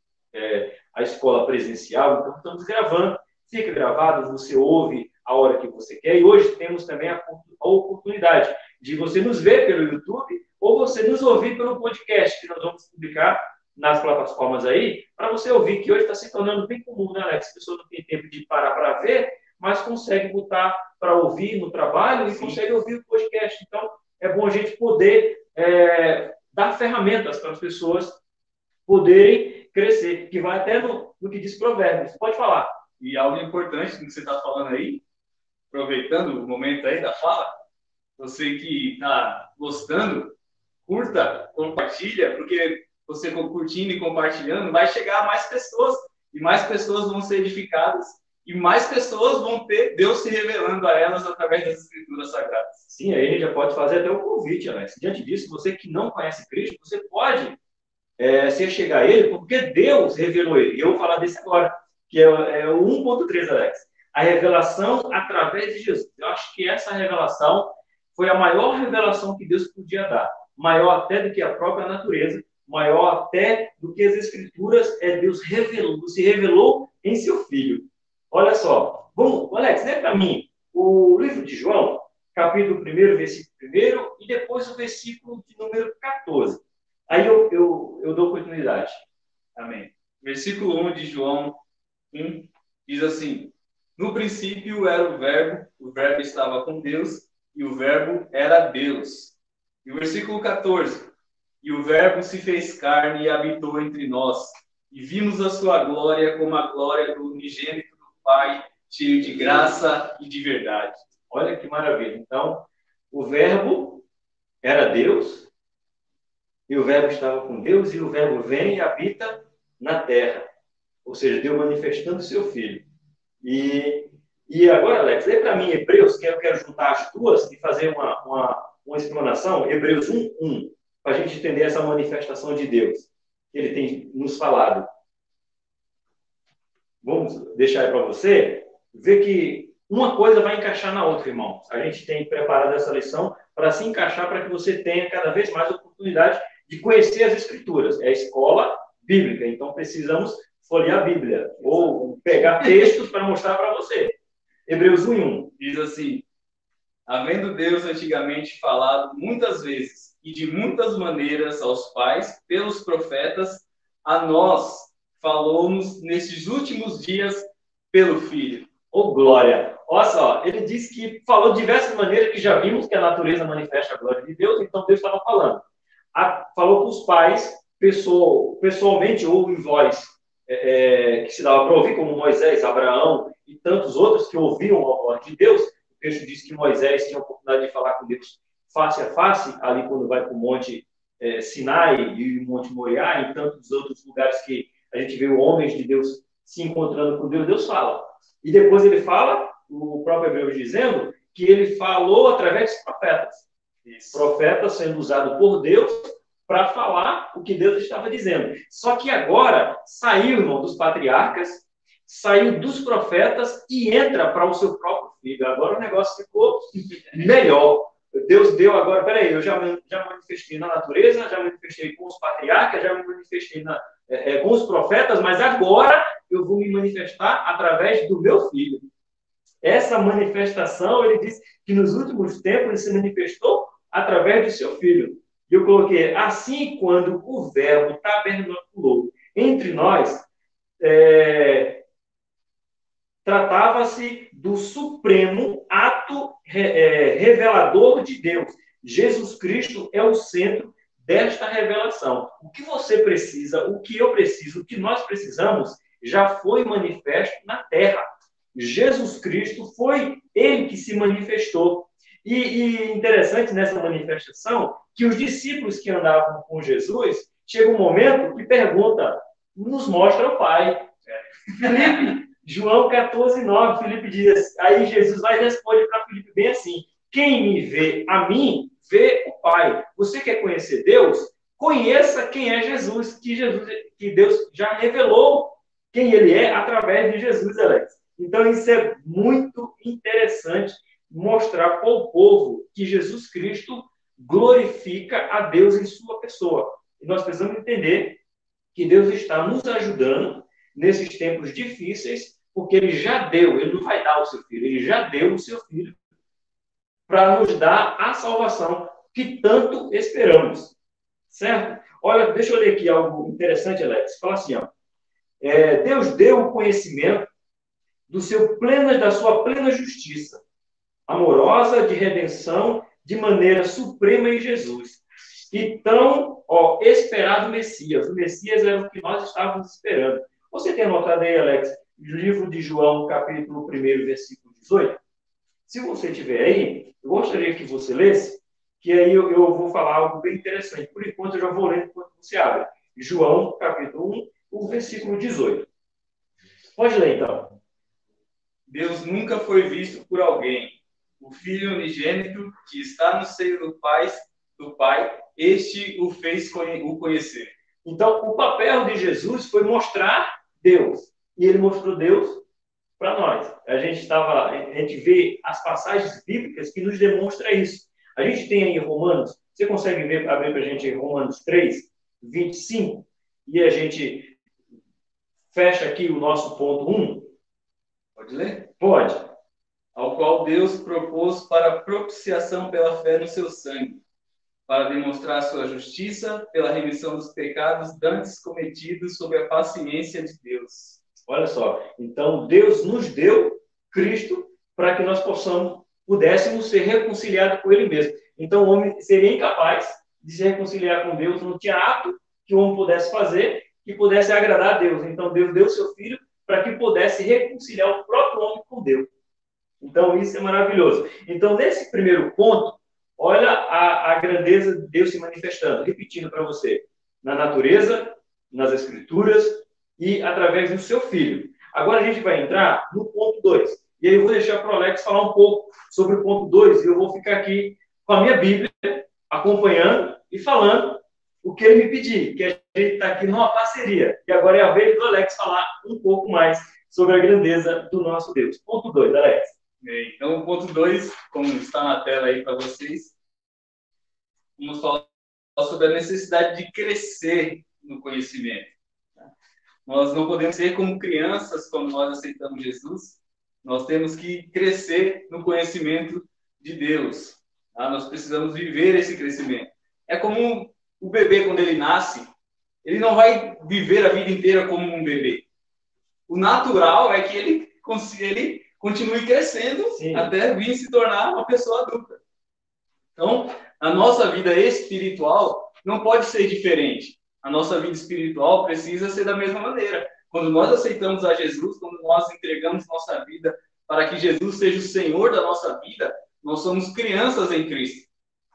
Speaker 1: a escola presencial, então estamos gravando, fica gravado, você ouve a hora que você quer, e hoje temos também a oportunidade de você nos ver pelo YouTube, ou você nos ouvir pelo podcast, que nós vamos publicar nas plataformas aí, para você ouvir, que hoje está se tornando bem comum, né, Alex? As pessoas não têm tempo de parar para ver, mas consegue botar para ouvir no trabalho e consegue ouvir o podcast. Então, é bom a gente poder dar ferramentas para as pessoas poderem crescer, que vai até no que diz Provérbios. Pode falar.
Speaker 2: E algo importante que você está falando aí, aproveitando o momento aí da fala, você que está gostando, curta, compartilha, porque você curtindo e compartilhando, vai chegar a mais pessoas, e mais pessoas vão ser edificadas, e mais pessoas vão ter Deus se revelando a elas através das Escrituras Sagradas.
Speaker 1: Sim, aí a gente já pode fazer até um convite, Alex. Diante disso, você que não conhece Cristo, você pode se chegar a Ele, porque Deus revelou Ele. E eu vou falar desse agora, que é o 1.3, Alex. A revelação através de Jesus. Eu acho que essa revelação foi a maior revelação que Deus podia dar. Maior até do que a própria natureza, maior até do que as Escrituras, Deus se revelou em seu Filho. Olha só. Bom, Alex, lê para mim o livro de João, capítulo 1, versículo 1, e depois o versículo de número 14. Aí eu dou continuidade.
Speaker 2: Amém. Versículo 1 de João 1 diz assim: no princípio era o verbo estava com Deus, e o verbo era Deus. E o versículo 14: e o verbo se fez carne e habitou entre nós, e vimos a sua glória como a glória do unigênito do Pai, cheio de graça e de verdade.
Speaker 1: Olha que maravilha. Então, o verbo era Deus, e o verbo estava com Deus, e o verbo vem e habita na terra. Ou seja, Deus manifestando o seu Filho. E agora, Alex, lê para mim Hebreus, que eu quero juntar as duas e fazer uma explanação. Hebreus 1:1, para a gente entender essa manifestação de Deus que Ele tem nos falado. Vamos deixar aí para você ver que uma coisa vai encaixar na outra, irmão. A gente tem preparado essa lição para se encaixar, para que você tenha cada vez mais oportunidade de conhecer as Escrituras. É a escola bíblica, então precisamos folhear a Bíblia ou pegar textos para mostrar para você. Hebreus 1:1
Speaker 2: diz assim: havendo Deus antigamente falado muitas vezes e de muitas maneiras aos pais pelos profetas, a nós falou-nos nesses últimos dias pelo Filho.
Speaker 1: Oh, glória! Olha só, ele diz que falou de diversas maneiras, que já vimos que a natureza manifesta a glória de Deus, então Deus estava falando. Falou para os pais, pessoalmente ou em voz, que se dava para ouvir, como Moisés, Abraão e tantos outros que ouviram a voz de Deus. O texto diz que Moisés tinha a oportunidade de falar com Deus face a face, ali quando vai para o Monte Sinai e o Monte Moriá, e tantos outros lugares que a gente vê homens de Deus se encontrando com Deus, Deus fala. E depois ele fala, o próprio Hebreus dizendo, que ele falou através dos profetas. Isso. Profetas sendo usados por Deus para falar o que Deus estava dizendo. Só que agora saiu, irmão, dos patriarcas, saiu dos profetas e entra para o seu próprio filho. Agora o negócio ficou melhor. Deus deu agora, peraí, eu já manifestei na natureza, já manifestei com os patriarcas, já me manifestei com os profetas, mas agora eu vou me manifestar através do meu filho. Essa manifestação, ele diz que nos últimos tempos ele se manifestou através do seu filho. E eu coloquei, assim, quando o verbo tabernaculou entre nós, tratava-se do supremo ato revelador de Deus. Jesus Cristo é o centro desta revelação. O que você precisa, o que eu preciso, o que nós precisamos, já foi manifesto na terra. Jesus Cristo foi ele que se manifestou. E interessante nessa manifestação que os discípulos que andavam com Jesus, chega um momento que pergunta, nos mostra o Pai. Filipe, João 14:9, Filipe diz, aí Jesus vai e responde para Filipe bem assim, quem me vê a mim, vê o Pai. Você quer conhecer Deus? Conheça quem é Jesus, que Deus já revelou quem ele é através de Jesus, Alex. Então, isso é muito interessante, mostrar para o povo que Jesus Cristo glorifica a Deus em sua pessoa. E nós precisamos entender que Deus está nos ajudando nesses tempos difíceis, porque ele já deu, ele não vai dar o seu filho, ele já deu o seu filho para nos dar a salvação que tanto esperamos. Certo? Olha, deixa eu ler aqui algo interessante, Alex. Fala assim, ó. Deus deu o conhecimento da sua plena justiça, amorosa, de redenção, de maneira suprema em Jesus. Então, esperado Messias. O Messias era o que nós estávamos esperando. Você tem anotado aí, Alex, o livro de João, capítulo 1, versículo 18? Se você tiver aí, eu gostaria que você lesse, que aí eu vou falar algo bem interessante. Por enquanto, eu já vou ler enquanto você abre. João, capítulo 1, o versículo 18. Pode ler, então.
Speaker 2: Deus nunca foi visto por alguém. O Filho unigênito que está no seio do Pai, este o fez o conhecer.
Speaker 1: Então, o papel de Jesus foi mostrar Deus. E ele mostrou Deus para nós. A gente vê as passagens bíblicas que nos demonstram isso. A gente tem aí Romanos, você consegue abrir para a gente Romanos 3, 25? E a gente fecha aqui o nosso ponto 1.
Speaker 2: Pode ler?
Speaker 1: Pode.
Speaker 2: Ao qual Deus propôs para propiciação pela fé no seu sangue, para demonstrar sua justiça pela remissão dos pecados dantes cometidos sob a paciência de Deus.
Speaker 1: Olha só, então Deus nos deu Cristo para que nós pudéssemos ser reconciliados com Ele mesmo. Então o homem seria incapaz de se reconciliar com Deus, não tinha ato que o homem pudesse fazer que pudesse agradar a Deus. Então Deus deu seu Filho para que pudesse reconciliar o próprio homem com Deus. Então isso é maravilhoso. Então nesse primeiro ponto, olha a grandeza de Deus se manifestando, repetindo para você, na natureza, nas Escrituras e através do seu Filho. Agora a gente vai entrar no ponto 2. E aí eu vou deixar para o Alex falar um pouco sobre o ponto 2 e eu vou ficar aqui com a minha Bíblia, acompanhando e falando o que ele me pedir, que a gente está aqui numa parceria. E agora é a vez do Alex falar um pouco mais sobre a grandeza do nosso Deus. Ponto 2, Alex.
Speaker 2: Então, o ponto 2, como está na tela aí para vocês, vamos falar sobre a necessidade de crescer no conhecimento. Nós não podemos ser como crianças quando nós aceitamos Jesus. Nós temos que crescer no conhecimento de Deus. Tá? Nós precisamos viver esse crescimento. É como o bebê, quando ele nasce, ele não vai viver a vida inteira como um bebê. O natural é que ele continue crescendo. Sim. Até vir se tornar uma pessoa adulta. Então, a nossa vida espiritual não pode ser diferente. A nossa vida espiritual precisa ser da mesma maneira. Quando nós aceitamos a Jesus, quando nós entregamos nossa vida para que Jesus seja o Senhor da nossa vida, nós somos crianças em Cristo.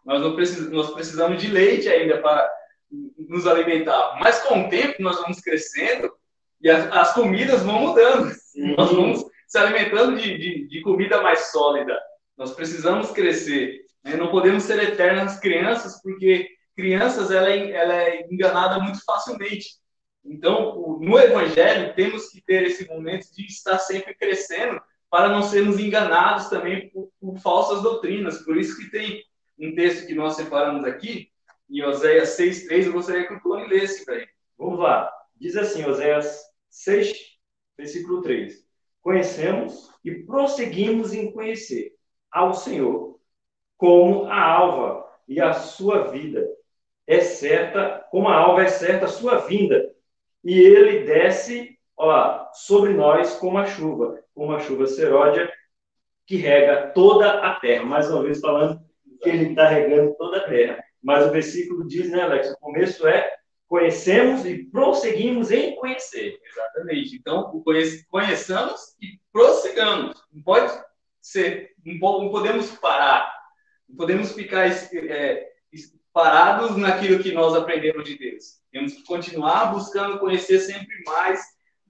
Speaker 2: Nós precisamos de leite ainda para nos alimentar. Mas com o tempo nós vamos crescendo e as comidas vão mudando. Sim. Nós vamos se alimentando de comida mais sólida. Nós precisamos crescer. Né? Não podemos ser eternas crianças, porque crianças ela é enganada muito facilmente. Então, no Evangelho, temos que ter esse momento de estar sempre crescendo para não sermos enganados também por falsas doutrinas. Por isso que tem um texto que nós separamos aqui, em Oséias 6,3, eu gostaria que o Tony lesse para ele.
Speaker 1: Vamos lá. Diz assim, Oséias 6, versículo 3. Conhecemos e prosseguimos em conhecer ao Senhor, como a alva e a sua vida é certa, como a alva é certa a sua vinda, e ele desce sobre nós como a chuva seródia que rega toda a terra. Mais uma vez falando que ele está regando toda a terra. Mas o versículo diz, né, Alex? O começo é: conhecemos e prosseguimos em conhecer.
Speaker 2: Exatamente. Então, conheçamos e prossigamos. Não pode ser, não podemos parar. Não podemos ficar parados naquilo que nós aprendemos de Deus. Temos que continuar buscando conhecer sempre mais,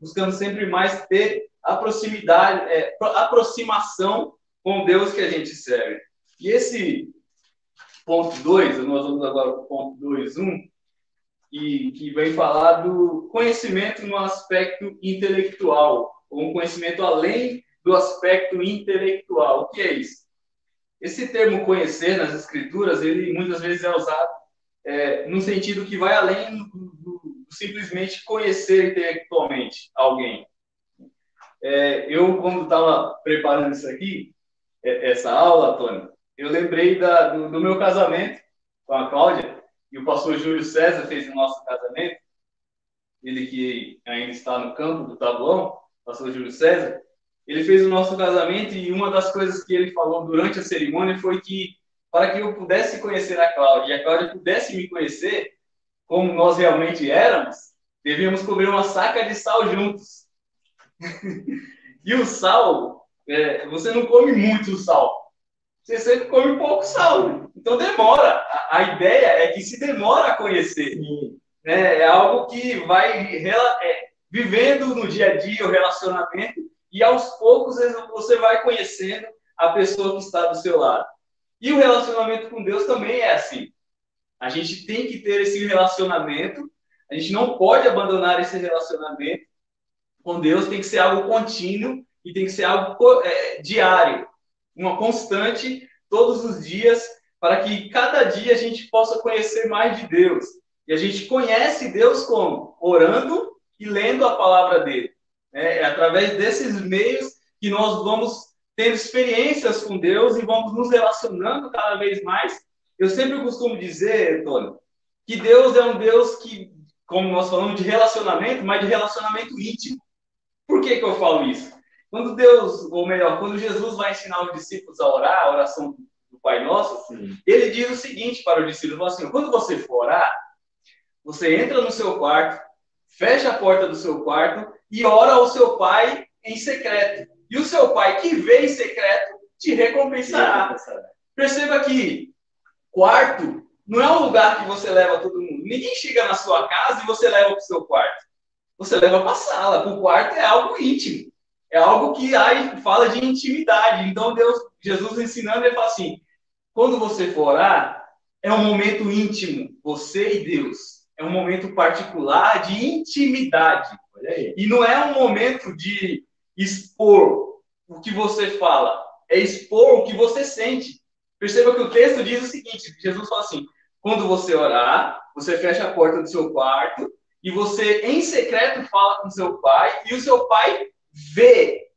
Speaker 2: buscando sempre mais ter a proximidade, aproximação com Deus que a gente serve. E esse ponto 2, nós vamos agora para o ponto 2.1, que vem falar do conhecimento no aspecto intelectual, ou um conhecimento além do aspecto intelectual. O que é isso? Esse termo conhecer nas Escrituras, ele muitas vezes é usado no sentido que vai além do simplesmente conhecer intelectualmente alguém. Eu, quando estava preparando isso aqui, essa aula, Tony, eu lembrei do meu casamento com a Cláudia, e o pastor Júlio César fez o nosso casamento, ele que ainda está no campo do Taboão, pastor Júlio César, ele fez o nosso casamento e uma das coisas que ele falou durante a cerimônia foi que, para que eu pudesse conhecer a Cláudia e a Cláudia pudesse me conhecer como nós realmente éramos, devíamos comer uma saca de sal juntos. E o sal, você não come muito sal, você sempre come pouco sal. Então demora. A ideia é que se demora a conhecer. né? É algo que vai vivendo no dia a dia o relacionamento e aos poucos você vai conhecendo a pessoa que está do seu lado. E o relacionamento com Deus também é assim. A gente tem que ter esse relacionamento, a gente não pode abandonar esse relacionamento com Deus, tem que ser algo contínuo e tem que ser algo diário, uma constante, todos os dias, para que cada dia a gente possa conhecer mais de Deus. E a gente conhece Deus como? Orando e lendo a palavra dele. É através desses meios que nós vamos tendo experiências com Deus e vamos nos relacionando cada vez mais. Eu sempre costumo dizer, Tony, que Deus é um Deus que, como nós falamos de relacionamento, mas de relacionamento íntimo. Por que eu falo isso? Quando Deus, ou melhor, quando Jesus vai ensinar os discípulos a orar, a oração do Pai Nosso, ele diz o seguinte para os discípulos, assim, quando você for orar, você entra no seu quarto, fecha a porta do seu quarto e ora ao seu Pai em secreto. E o seu Pai que vê em secreto te recompensará. Perceba que quarto não é um lugar que você leva todo mundo. Ninguém chega na sua casa e você leva para o seu quarto. Você leva para a sala. O quarto é algo íntimo. É algo que aí fala de intimidade. Então, Jesus ensinando, ele fala assim, quando você for orar, é um momento íntimo, você e Deus. É um momento particular de intimidade. Olha aí. E não é um momento de expor o que você fala. É expor o que você sente. Perceba que o texto diz o seguinte, Jesus fala assim, quando você orar, você fecha a porta do seu quarto e você, em secreto, fala com seu pai e o seu pai vê.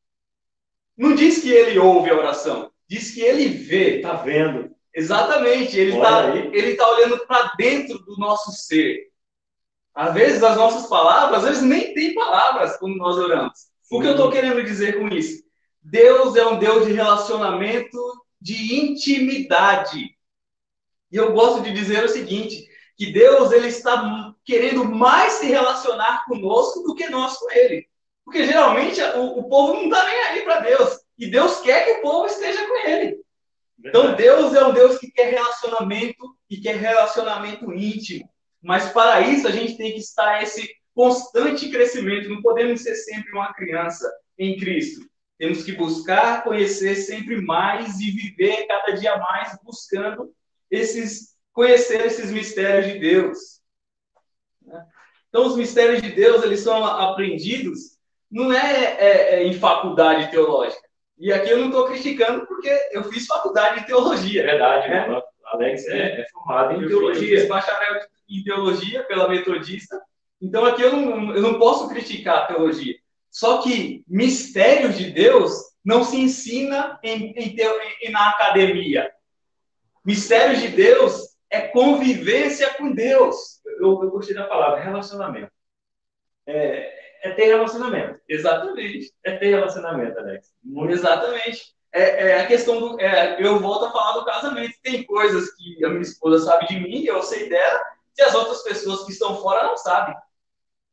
Speaker 2: Não diz que ele ouve a oração, diz que ele vê.
Speaker 1: Está vendo.
Speaker 2: Exatamente, ele tá olhando para dentro do nosso ser. Às vezes, as nossas palavras, às vezes nem tem palavras quando nós oramos. O que eu estou querendo dizer com isso? Deus é um Deus de relacionamento, de intimidade. E eu gosto de dizer o seguinte, que Deus ele está querendo mais se relacionar conosco do que nós com ele. Porque geralmente o povo não está nem aí para Deus. E Deus quer que o povo esteja com ele. Então Deus é um Deus que quer relacionamento e quer relacionamento íntimo. Mas para isso a gente tem que estar esse constante crescimento. Não podemos ser sempre uma criança em Cristo. Temos que buscar conhecer sempre mais e viver cada dia mais buscando conhecer esses mistérios de Deus. Então, os mistérios de Deus, eles são aprendidos, não é em faculdade teológica. E aqui eu não estou criticando porque eu fiz faculdade de teologia.
Speaker 1: Verdade, né? Alex é formado em teologia.
Speaker 2: Eu fiz bacharel em teologia pela Metodista. Então, aqui eu não posso criticar a teologia. Só que mistérios de Deus não se ensina na academia. Mistérios de Deus é convivência com Deus.
Speaker 1: Eu gostei da palavra, relacionamento. É ter relacionamento.
Speaker 2: Exatamente.
Speaker 1: É ter relacionamento, Alex.
Speaker 2: Exatamente. A questão do... eu volto a falar do casamento. Tem coisas que a minha esposa sabe de mim, eu sei dela, e as outras pessoas que estão fora não sabem.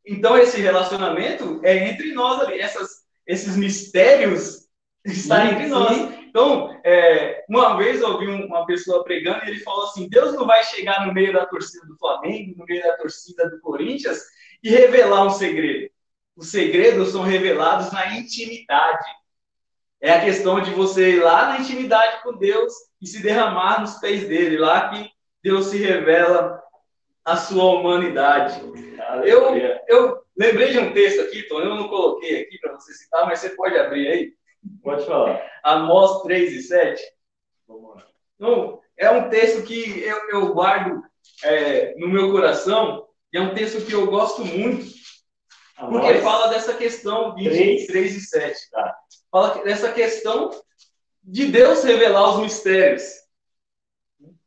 Speaker 2: Então, esse relacionamento é entre nós ali. Esses mistérios estão entre nós. Então, uma vez eu ouvi uma pessoa pregando e ele falou assim, Deus não vai chegar no meio da torcida do Flamengo, no meio da torcida do Corinthians e revelar um segredo. Os segredos são revelados na intimidade. É a questão de você ir lá na intimidade com Deus e se derramar nos pés dele. Lá que Deus se revela a sua humanidade. Eu lembrei de um texto aqui, Tom, eu não coloquei aqui para você citar, mas você pode abrir aí.
Speaker 1: Pode falar.
Speaker 2: Amós 3:7. Vamos lá. Então, é um texto que eu guardo no meu coração, e é um texto que eu gosto muito, porque fala dessa questão de 3:7. Tá? Fala dessa questão de Deus revelar os mistérios.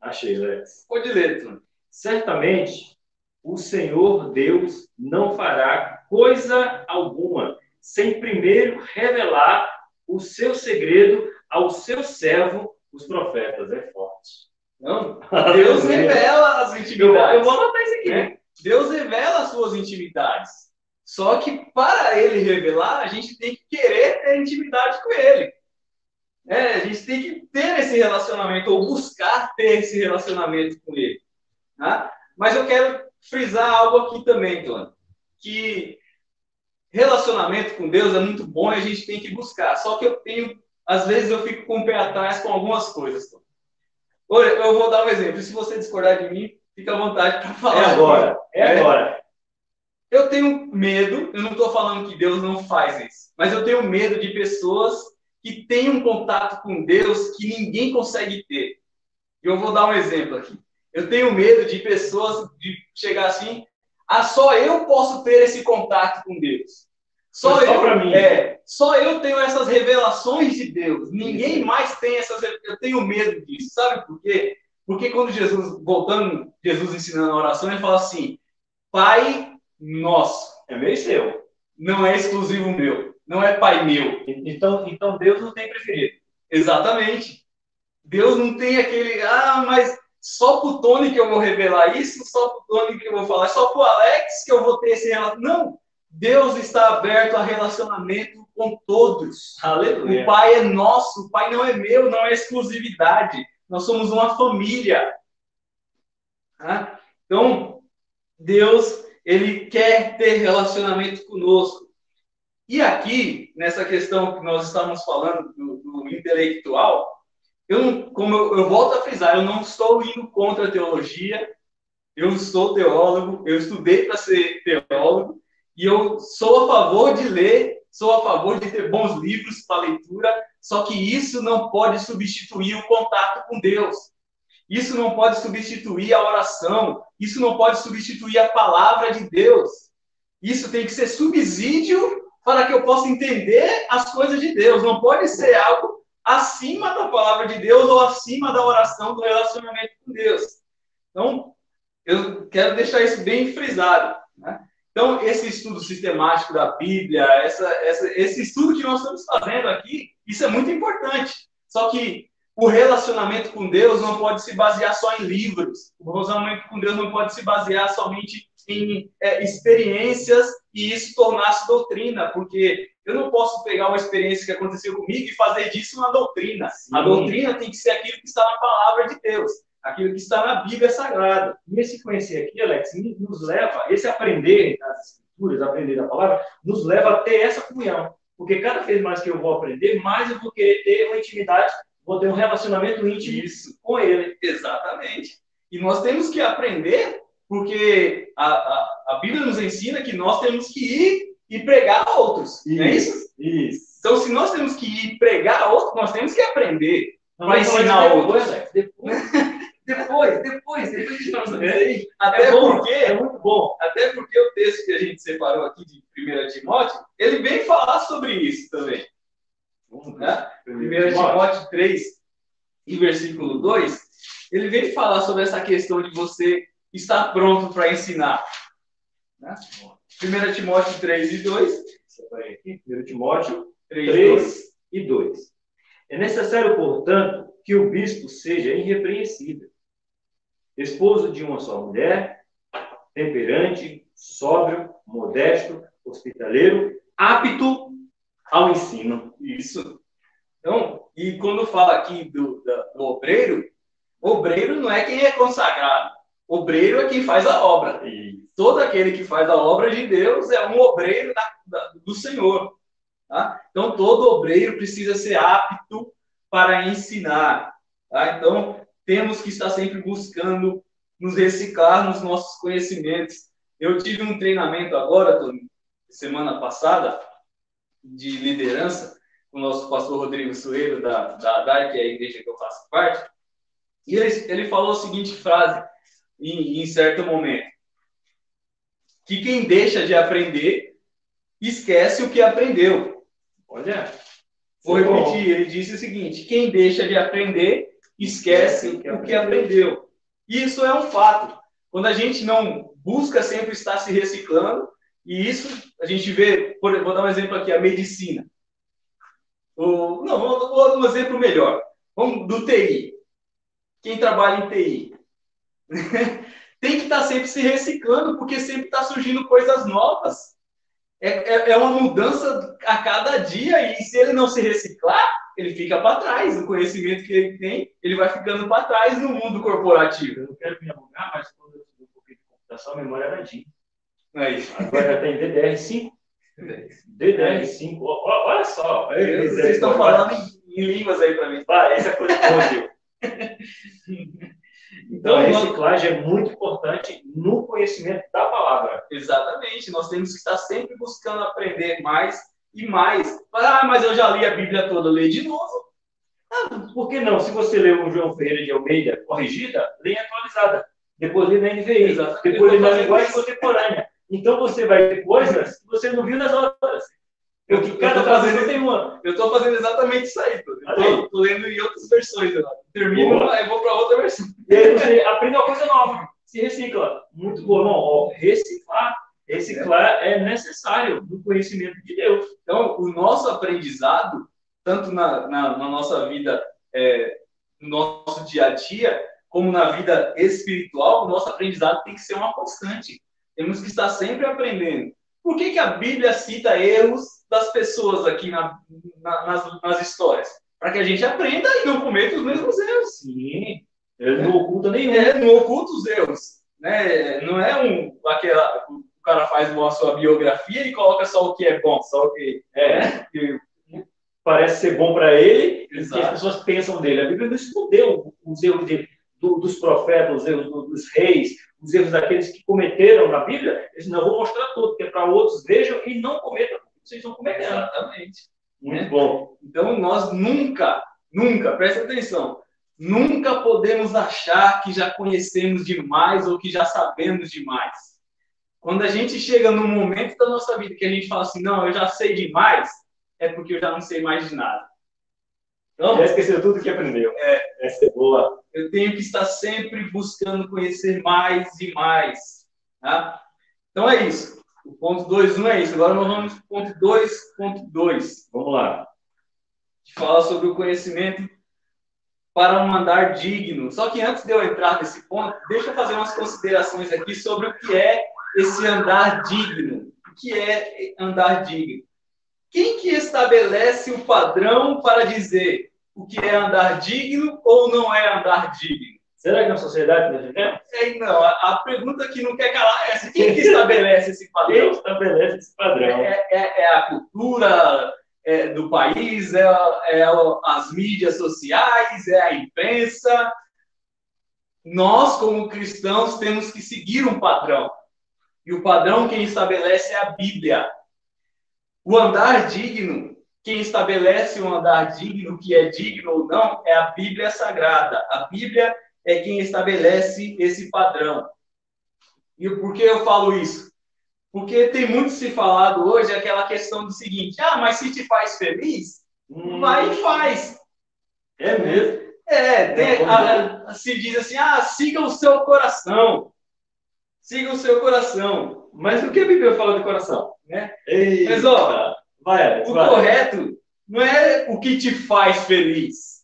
Speaker 1: Achei, Alex.
Speaker 2: Pode ler, Tom.
Speaker 1: Certamente, o Senhor Deus não fará coisa alguma sem primeiro revelar o seu segredo ao seu servo, os profetas. É forte.
Speaker 2: Não? Deus revela as intimidades.
Speaker 1: Eu vou anotar isso aqui.
Speaker 2: Né? Deus revela as suas intimidades. Só que para ele revelar, a gente tem que querer ter intimidade com ele. A gente tem que ter esse relacionamento, ou buscar ter esse relacionamento com ele. Tá? Mas eu quero frisar algo aqui também, Tony, que relacionamento com Deus é muito bom e a gente tem que buscar. Só que às vezes eu fico com o pé atrás com algumas coisas, Tony. Olha, eu vou dar um exemplo. Se você discordar de mim, fica à vontade para falar.
Speaker 1: É agora, é agora.
Speaker 2: Eu tenho medo, eu não estou falando que Deus não faz isso, mas eu tenho medo de pessoas que têm um contato com Deus que ninguém consegue ter. Eu vou dar um exemplo aqui. Eu tenho medo de pessoas de chegar assim, só eu posso ter esse contato com Deus. Só
Speaker 1: para mim.
Speaker 2: Só eu tenho essas revelações de Deus. Ninguém mais tem essas. Eu tenho medo disso. Sabe por quê? Porque quando Jesus ensinando a oração, ele fala assim: Pai nosso.
Speaker 1: É meu e seu.
Speaker 2: Não é exclusivo meu. Não é pai meu.
Speaker 1: Então Deus não tem preferido.
Speaker 2: Exatamente. Deus não tem aquele, mas só pro Tony que eu vou revelar isso, só pro Tony que eu vou falar, só pro Alex que eu vou ter esse relacionamento. Não. Deus está aberto a relacionamento com todos.
Speaker 1: Aleluia.
Speaker 2: O Pai é nosso, o Pai não é meu, não é exclusividade. Nós somos uma família. Então, Deus, Ele quer ter relacionamento conosco. E aqui, nessa questão que nós estamos falando do intelectual, como eu volto a frisar, eu não estou indo contra a teologia, eu sou teólogo, eu estudei para ser teólogo, e eu sou a favor de ler, sou a favor de ter bons livros para leitura, só que isso não pode substituir o contato com Deus. Isso não pode substituir a oração, isso não pode substituir a palavra de Deus. Isso tem que ser subsídio para que eu possa entender as coisas de Deus. Não pode ser algo acima da palavra de Deus ou acima da oração, do relacionamento com Deus. Então, eu quero deixar isso bem frisado, né? Então, esse estudo sistemático da Bíblia, esse estudo que nós estamos fazendo aqui, isso é muito importante. Só que o relacionamento com Deus não pode se basear só em livros. O relacionamento com Deus não pode se basear somente em experiências e isso tornar-se doutrina, porque eu não posso pegar uma experiência que aconteceu comigo e fazer disso uma doutrina. Sim. A doutrina tem que ser aquilo que está na palavra de Deus, aquilo que está na Bíblia Sagrada.
Speaker 1: E esse conhecer aqui, Alex, nos leva, esse aprender das Escrituras, aprender da palavra, nos leva a ter essa comunhão. Porque cada vez mais que eu vou aprender, mais eu vou querer ter uma intimidade, vou ter um relacionamento íntimo com ele.
Speaker 2: Exatamente. E nós temos que aprender, porque a Bíblia nos ensina que nós temos que ir e pregar a outros. Não é isso?
Speaker 1: Isso.
Speaker 2: Então, se nós temos que ir pregar a outros, nós temos que aprender
Speaker 1: para ensinar a outros.
Speaker 2: Depois de nós ver. Até porque
Speaker 1: é muito bom.
Speaker 2: Até porque o texto que a gente separou aqui de 1 Timóteo, ele vem falar sobre isso também. Né? 1 Timóteo 3, e versículo 2, ele vem falar sobre essa questão de você estar pronto para ensinar. Né? 1 Timóteo 3 e 2.
Speaker 1: Separei aqui. 1 Timóteo 3 e 2. É necessário, portanto, que o bispo seja irrepreensível, esposo de uma só mulher, temperante, sóbrio, modesto, hospitaleiro, apto ao ensino.
Speaker 2: Isso. Então, e quando fala aqui do obreiro não é quem é consagrado. Obreiro é quem faz a obra. E todo aquele que faz a obra de Deus é um obreiro do Senhor. Tá? Então, todo obreiro precisa ser apto para ensinar. Tá? Então, temos que estar sempre buscando nos reciclar nos nossos conhecimentos. Eu tive um treinamento agora, semana passada, de liderança, com o nosso pastor Rodrigo Sueiro, da ADAR, que é a igreja que eu faço parte, e ele falou a seguinte frase, em certo momento, que quem deixa de aprender, esquece o que aprendeu.
Speaker 1: Olha,
Speaker 2: vou repetir, ele disse o seguinte, quem deixa de aprender, esquece o que aprendeu. E isso é um fato. Quando a gente não busca sempre estar se reciclando, e isso a gente vê, vou dar um exemplo aqui, a medicina. Vou dar um exemplo melhor. Vamos do TI. Quem trabalha em TI tem que estar sempre se reciclando, porque sempre está surgindo coisas novas. É uma mudança a cada dia, e se ele não se reciclar, ele fica para trás. O conhecimento que ele tem, ele vai ficando para trás no mundo corporativo.
Speaker 1: Eu não quero me alongar, mas quando eu estudo um pouquinho de Na sua memória era DIN.
Speaker 2: Aí.
Speaker 1: Agora tem DDR5. DDR5. Olha só.
Speaker 2: Vocês estão falando em línguas aí para mim.
Speaker 1: Essa coisa boa. Então, a reciclagem é muito importante no conhecimento da palavra.
Speaker 2: Exatamente. Nós temos que estar sempre buscando aprender mais e mais. Mas eu já li a Bíblia toda, leio de novo.
Speaker 1: Por que não? Se você lê o João Ferreira de Almeida corrigida, leia atualizada. Depois lê na NVI.
Speaker 2: Exatamente.
Speaker 1: Depois lê na linguagem contemporânea. Então você vai ter coisas que você não viu nas outras. Cada tradução tem uma.
Speaker 2: Eu estou fazendo exatamente isso aí. Estou lendo em outras versões. Termino, eu vou para outra versão.
Speaker 1: E aí você aprende uma coisa nova. Se recicla. Muito bom. Não, reciclar. Reciclar é necessário no conhecimento de Deus.
Speaker 2: Então, o nosso aprendizado, tanto na nossa vida, no nosso dia a dia, como na vida espiritual, o nosso aprendizado tem que ser uma constante. Temos que estar sempre aprendendo. Por que a Bíblia cita erros das pessoas aqui nas histórias? Para que a gente aprenda e não cometa os mesmos erros.
Speaker 1: Sim. Ele não oculta nenhum.
Speaker 2: Não oculta os erros. Né? Não é o cara faz a sua biografia e coloca só o que é bom, só o que
Speaker 1: parece ser bom para ele, e
Speaker 2: Exato.
Speaker 1: que as pessoas pensam dele. A Bíblia não escondeu os erros dos profetas, os erros dos reis, os erros daqueles que cometeram na Bíblia. Eles não vão mostrar tudo, porque para outros vejam e não cometam, porque vocês estão cometendo.
Speaker 2: Exatamente.
Speaker 1: Muito bom.
Speaker 2: Então, nós nunca, presta atenção, nunca podemos achar que já conhecemos demais ou que já sabemos demais. Quando a gente chega num momento da nossa vida que a gente fala assim, não, eu já sei demais, é porque eu já não sei mais de nada.
Speaker 1: Então, já esqueceu tudo que aprendeu. Essa é boa.
Speaker 2: Eu tenho que estar sempre buscando conhecer mais e mais. Tá? Então é isso. O ponto 2.1 é isso. Agora nós vamos para o ponto 2.2.
Speaker 1: Vamos lá.
Speaker 2: Que fala sobre o conhecimento para um andar digno. Só que antes de eu entrar nesse ponto, deixa eu fazer umas considerações aqui sobre o que é esse andar digno. O que é andar digno? Quem que estabelece o padrão para dizer o que é andar digno ou não é andar digno?
Speaker 1: Será que na sociedade nós vivemos?
Speaker 2: Não, a pergunta que não quer calar é essa. Quem que estabelece esse padrão?
Speaker 1: Quem estabelece esse padrão?
Speaker 2: É a cultura do país, as mídias sociais, é a imprensa. Nós, como cristãos, temos que seguir um padrão. E o padrão quem estabelece é a Bíblia. O andar digno, quem estabelece o andar digno, o que é digno ou não, é a Bíblia Sagrada. A Bíblia é quem estabelece esse padrão. E por que eu falo isso? Porque tem muito se falado hoje aquela questão do seguinte, mas se te faz feliz, vai e faz.
Speaker 1: É mesmo?
Speaker 2: Se diz assim, siga o seu coração. Siga o seu coração.
Speaker 1: Mas o que a Bíblia fala de coração?
Speaker 2: Né?
Speaker 1: Mas,
Speaker 2: correto não é o que te faz feliz.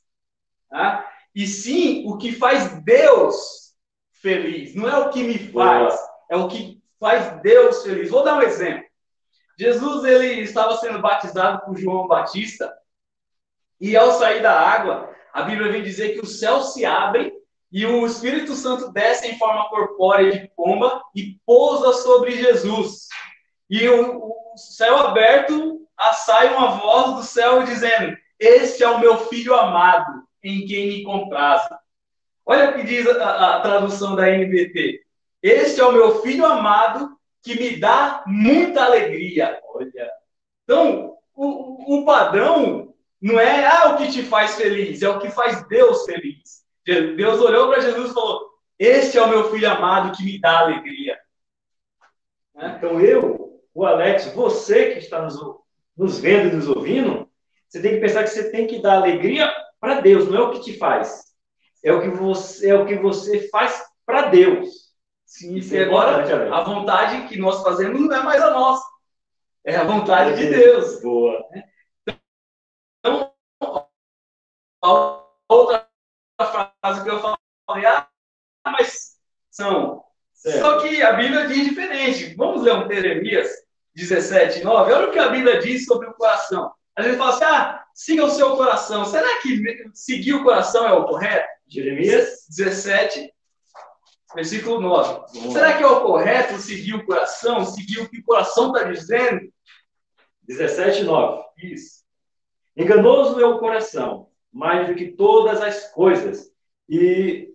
Speaker 2: Tá? E sim o que faz Deus feliz. Não é o que me faz, é o que faz Deus feliz. Vou dar um exemplo. Jesus ele estava sendo batizado por João Batista e ao sair da água, a Bíblia vem dizer que o céu se abre e o Espírito Santo desce em forma corpórea de pomba e pousa sobre Jesus. E o céu aberto, sai uma voz do céu dizendo, este é o meu filho amado, em quem me comprazo. Olha o que diz a tradução da NVT. Este é o meu filho amado, que me dá muita alegria. Olha. Então, o padrão não é o que te faz feliz, é o que faz Deus feliz. Deus olhou para Jesus e falou, este é o meu filho amado que me dá alegria.
Speaker 1: Então o Alex, você que está nos vendo e nos ouvindo, você tem que pensar que você tem que dar alegria para Deus, não é o que te faz. É o que você faz para Deus.
Speaker 2: Sim, e agora a vontade que nós fazemos não é mais a nossa. É a vontade de Deus.
Speaker 1: Boa.
Speaker 2: Então, a outra frase que eu falei, mas são. Certo. Só que a Bíblia diz diferente. Vamos ler um Jeremias 17:9. Olha o que a Bíblia diz sobre o coração. A gente fala assim, siga o seu coração. Será que seguir o coração é o correto?
Speaker 1: Jeremias
Speaker 2: 17. Versículo 9. Será que é o correto seguir o coração? Seguir o que o coração está dizendo?
Speaker 1: 17:9.
Speaker 2: Isso.
Speaker 1: Enganoso é o coração, mais do que todas as coisas, e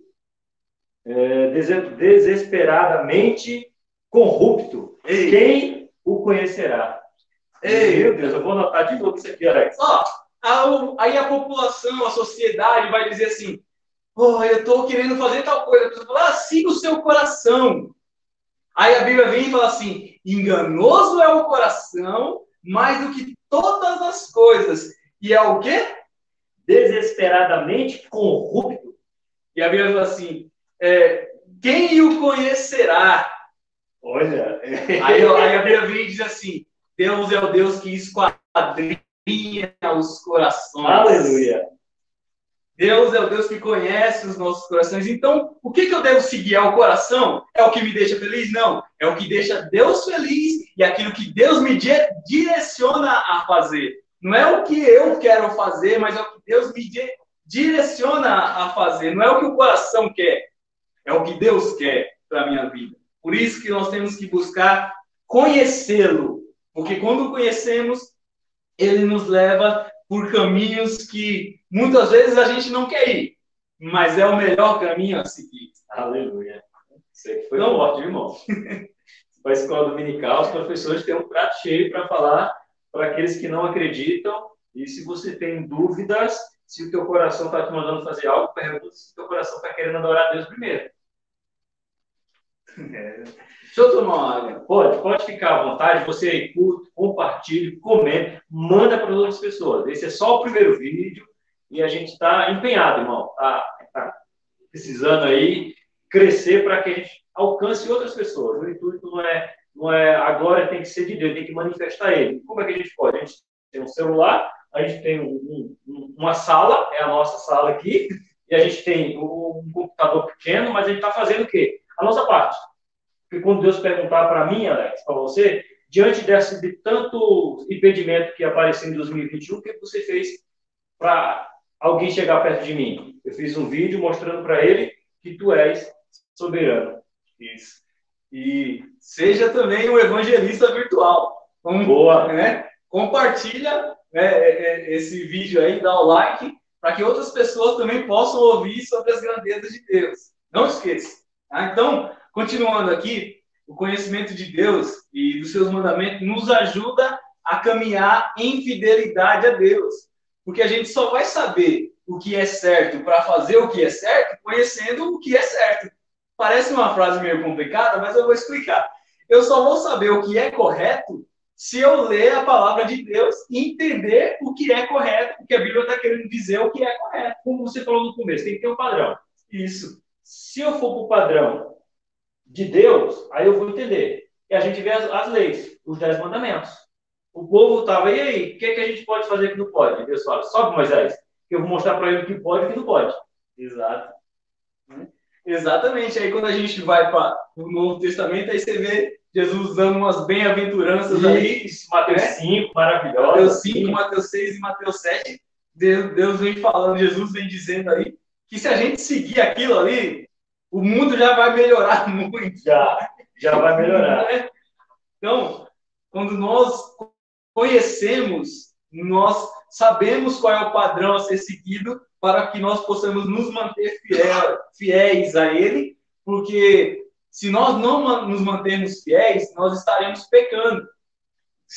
Speaker 1: desesperadamente corrupto.
Speaker 2: Ei.
Speaker 1: Quem o conhecerá?
Speaker 2: Ei.
Speaker 1: Meu Deus, eu vou anotar de novo isso aqui, Alex.
Speaker 2: Aí a população, a sociedade vai dizer assim, eu estou querendo fazer tal coisa. A pessoa fala, siga o seu coração. Aí a Bíblia vem e fala assim, enganoso é o coração, mais do que todas as coisas. E é o quê?
Speaker 1: Desesperadamente corrupto.
Speaker 2: E a Bíblia fala assim, quem o conhecerá?
Speaker 1: Olha.
Speaker 2: Aí a Bíblia vem e diz assim, Deus é o Deus que esquadrinha os corações.
Speaker 1: Aleluia.
Speaker 2: Deus é o Deus que conhece os nossos corações. Então, o que eu devo seguir? É o coração? É o que me deixa feliz? Não. É o que deixa Deus feliz e aquilo que Deus me direciona a fazer. Não é o que eu quero fazer, mas é o que Deus me direciona a fazer. Não é o que o coração quer. É o que Deus quer para a minha vida. Por isso que nós temos que buscar conhecê-lo. Porque quando conhecemos, ele nos leva por caminhos que muitas vezes a gente não quer ir, mas é o melhor caminho a seguir.
Speaker 1: Aleluia. Isso aqui foi forte, irmão. Para a escola dominical, os professores têm um prato cheio para falar para aqueles que não acreditam. E se você tem dúvidas, se o teu coração está te mandando fazer algo, pergunta se o teu coração está querendo adorar a Deus primeiro.
Speaker 2: Deixa eu tomar uma água.
Speaker 1: Pode ficar à vontade. Você aí curte, compartilhe, comente, manda para as outras pessoas. Esse é só o primeiro vídeo e a gente está empenhado, irmão. Tá precisando aí crescer para que a gente alcance outras pessoas. O intuito não é a glória tem que ser de Deus, tem que manifestar Ele. Como é que a gente pode? A gente tem um celular, a gente tem uma sala, é a nossa sala aqui, e a gente tem um computador pequeno, mas a gente está fazendo o quê? A nossa parte. Porque quando Deus perguntar para mim, Alex, para você, diante de tanto impedimento que apareceu em 2021, o que você fez para alguém chegar perto de mim? Eu fiz um vídeo mostrando para ele que tu és soberano.
Speaker 2: Isso. E seja também um evangelista virtual.
Speaker 1: Boa.
Speaker 2: Né? Compartilha esse vídeo aí, dá o like, para que outras pessoas também possam ouvir sobre as grandezas de Deus. Não esqueça. Tá? Então, continuando aqui, o conhecimento de Deus e dos seus mandamentos nos ajuda a caminhar em fidelidade a Deus. Porque a gente só vai saber o que é certo para fazer o que é certo conhecendo o que é certo. Parece uma frase meio complicada, mas eu vou explicar. Eu só vou saber o que é correto se eu ler a palavra de Deus e entender o que é correto, porque a Bíblia está querendo dizer o que é correto.
Speaker 1: Como você falou no começo, tem que ter um padrão.
Speaker 2: Isso.
Speaker 1: Se eu for para o padrão de Deus, aí eu vou entender. E a gente vê as leis, os 10 mandamentos. O povo estava, e aí, o que a gente pode fazer que não pode? E Deus fala, sobe Moisés, que eu vou mostrar para ele o que pode e o que não pode.
Speaker 2: Exato. Exatamente. Aí quando a gente vai para o Novo Testamento, aí você vê Jesus usando umas bem-aventuranças aí.
Speaker 1: Isso, Mateus 5, maravilhoso.
Speaker 2: Mateus 5, Mateus 6 e Mateus 7. Deus vem falando, Jesus vem dizendo aí, que se a gente seguir aquilo ali, o mundo já vai melhorar muito.
Speaker 1: Já vai melhorar.
Speaker 2: Então, quando nós conhecemos, nós sabemos qual é o padrão a ser seguido para que nós possamos nos manter fiéis a Ele, porque se nós não nos mantermos fiéis, nós estaremos pecando.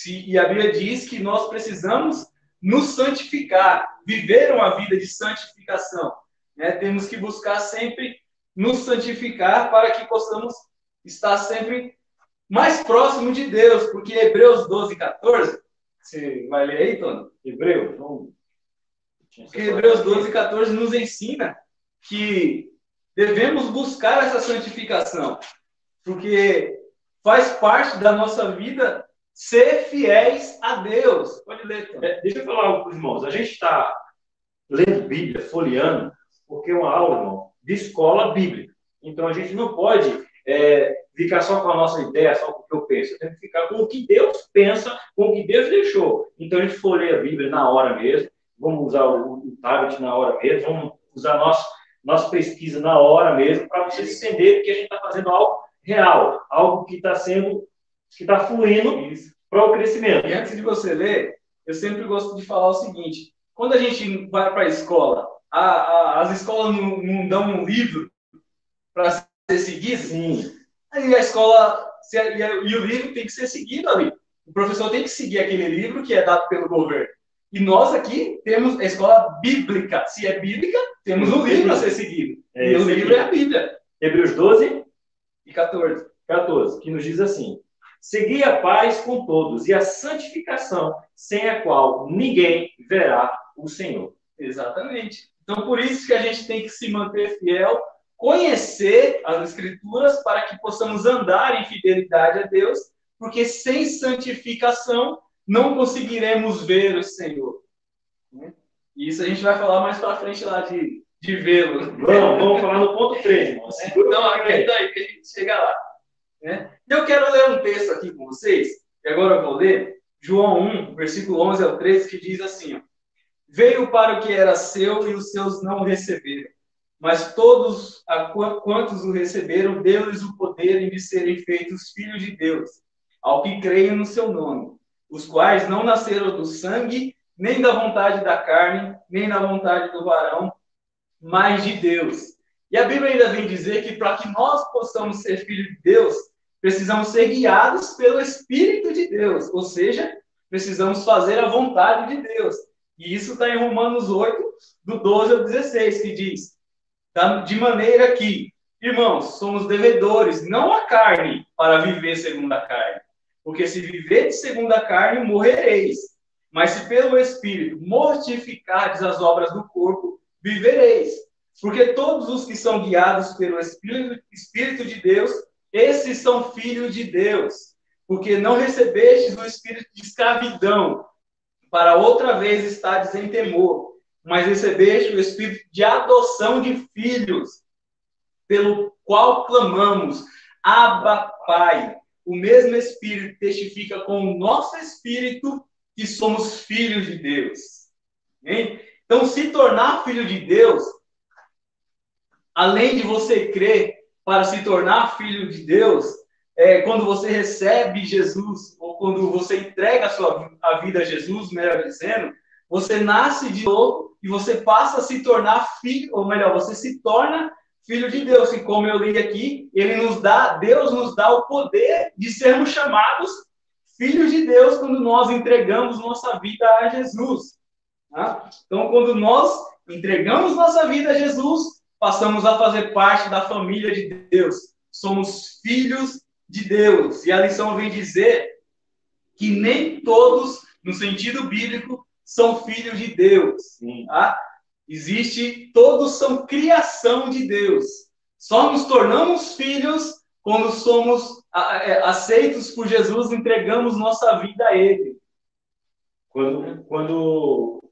Speaker 2: E a Bíblia diz que nós precisamos nos santificar, viver uma vida de santificação. Né? Temos que buscar sempre nos santificar para que possamos estar sempre mais próximo de Deus, porque Hebreus 12, 14, você vai ler aí, Tony?
Speaker 1: Hebreus, vamos.
Speaker 2: Porque Hebreus 12, 14 nos ensina que devemos buscar essa santificação, porque faz parte da nossa vida ser fiéis a Deus. Pode ler, Tony.
Speaker 1: Deixa eu falar algo para os irmãos. A gente está lendo Bíblia, folheando, porque é uma aula, irmão, de escola bíblica. Então, a gente não pode ficar só com a nossa ideia, só com o que eu penso. Tem que ficar com o que Deus pensa, com o que Deus deixou. Então, a gente folheia a Bíblia na hora mesmo. Vamos usar o tablet na hora mesmo. Vamos usar nossa pesquisa na hora mesmo, para vocês entenderem que a gente está fazendo algo real, algo que está fluindo para o crescimento.
Speaker 2: E antes de você ler, eu sempre gosto de falar o seguinte: quando a gente vai para a escola, as escolas não dão um livro para ser seguido.
Speaker 1: Sim.
Speaker 2: Aí a escola e o livro tem que ser seguido ali. O professor tem que seguir aquele livro que é dado pelo governo. E nós aqui temos a escola bíblica. Se é bíblica, temos um livro a ser seguido. E o livro é a Bíblia.
Speaker 1: Hebreus 12
Speaker 2: e 14.
Speaker 1: 14, que nos diz assim: segui a paz com todos e a santificação, sem a qual ninguém verá o Senhor.
Speaker 2: Exatamente. Então, por isso que a gente tem que se manter fiel, conhecer as Escrituras para que possamos andar em fidelidade a Deus, porque sem santificação não conseguiremos ver o Senhor. E isso a gente vai falar mais para frente lá de vê-lo.
Speaker 1: Vamos falar no ponto 3, irmão.
Speaker 2: Então, aguenta aí que a gente chega lá. Eu quero ler um texto aqui com vocês, e agora eu vou ler João 1, versículo 11 ao 13, que diz assim: ó, veio para o que era seu e os seus não o receberam. Mas todos quantos o receberam, deu-lhes o poder de serem feitos filhos de Deus, ao que creem no seu nome, os quais não nasceram do sangue, nem da vontade da carne, nem da vontade do varão, mas de Deus. E a Bíblia ainda vem dizer que para que nós possamos ser filhos de Deus, precisamos ser guiados pelo Espírito de Deus, ou seja, precisamos fazer a vontade de Deus. E isso está em Romanos 8, do 12 ao 16, que diz: de maneira que, irmãos, somos devedores, não a carne, para viver segundo a carne. Porque se viverdes segundo a carne, morrereis. Mas se pelo Espírito mortificardes as obras do corpo, vivereis. Porque todos os que são guiados pelo Espírito de Deus, esses são filhos de Deus. Porque não recebestes o espírito de escravidão, para outra vez estares em temor, mas recebeste o espírito de adoção de filhos, pelo qual clamamos: Abba, Pai. O mesmo Espírito testifica com o nosso espírito que somos filhos de Deus. Hein? Então, se tornar filho de Deus, além de você crer para se tornar filho de Deus, quando você recebe Jesus, ou quando você entrega a vida a Jesus, melhor dizendo, você nasce de novo e você passa a se tornar filho, ou melhor, você se torna filho de Deus. E como eu li aqui, Deus nos dá o poder de sermos chamados filhos de Deus quando nós entregamos nossa vida a Jesus. Tá? Então, quando nós entregamos nossa vida a Jesus, passamos a fazer parte da família de Deus. Somos filhos de Deus. E a lição vem dizer que nem todos, no sentido bíblico, são filhos de Deus. Tá? Todos são criação de Deus. Só nos tornamos filhos quando somos aceitos por Jesus, entregamos nossa vida a Ele.
Speaker 1: Quando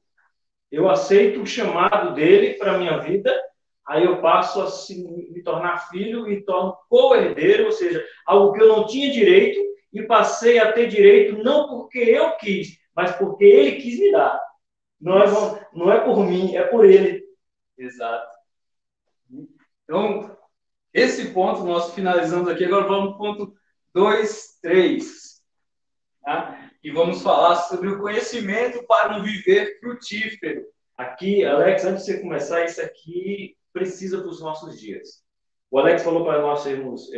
Speaker 1: eu aceito o chamado dele para a minha vida, aí eu passo a me tornar filho e torno co-herdeiro, ou seja, algo que eu não tinha direito e passei a ter direito não porque eu quis, mas porque ele quis me dar. Não é por mim, é por ele.
Speaker 2: Exato. Então, esse ponto nós finalizamos aqui. Agora vamos para o ponto 2, 3. Tá? E vamos falar sobre o conhecimento para um viver frutífero.
Speaker 1: Aqui, Alex, antes de você começar, isso aqui precisa dos nossos dias. O Alex falou para nós sermos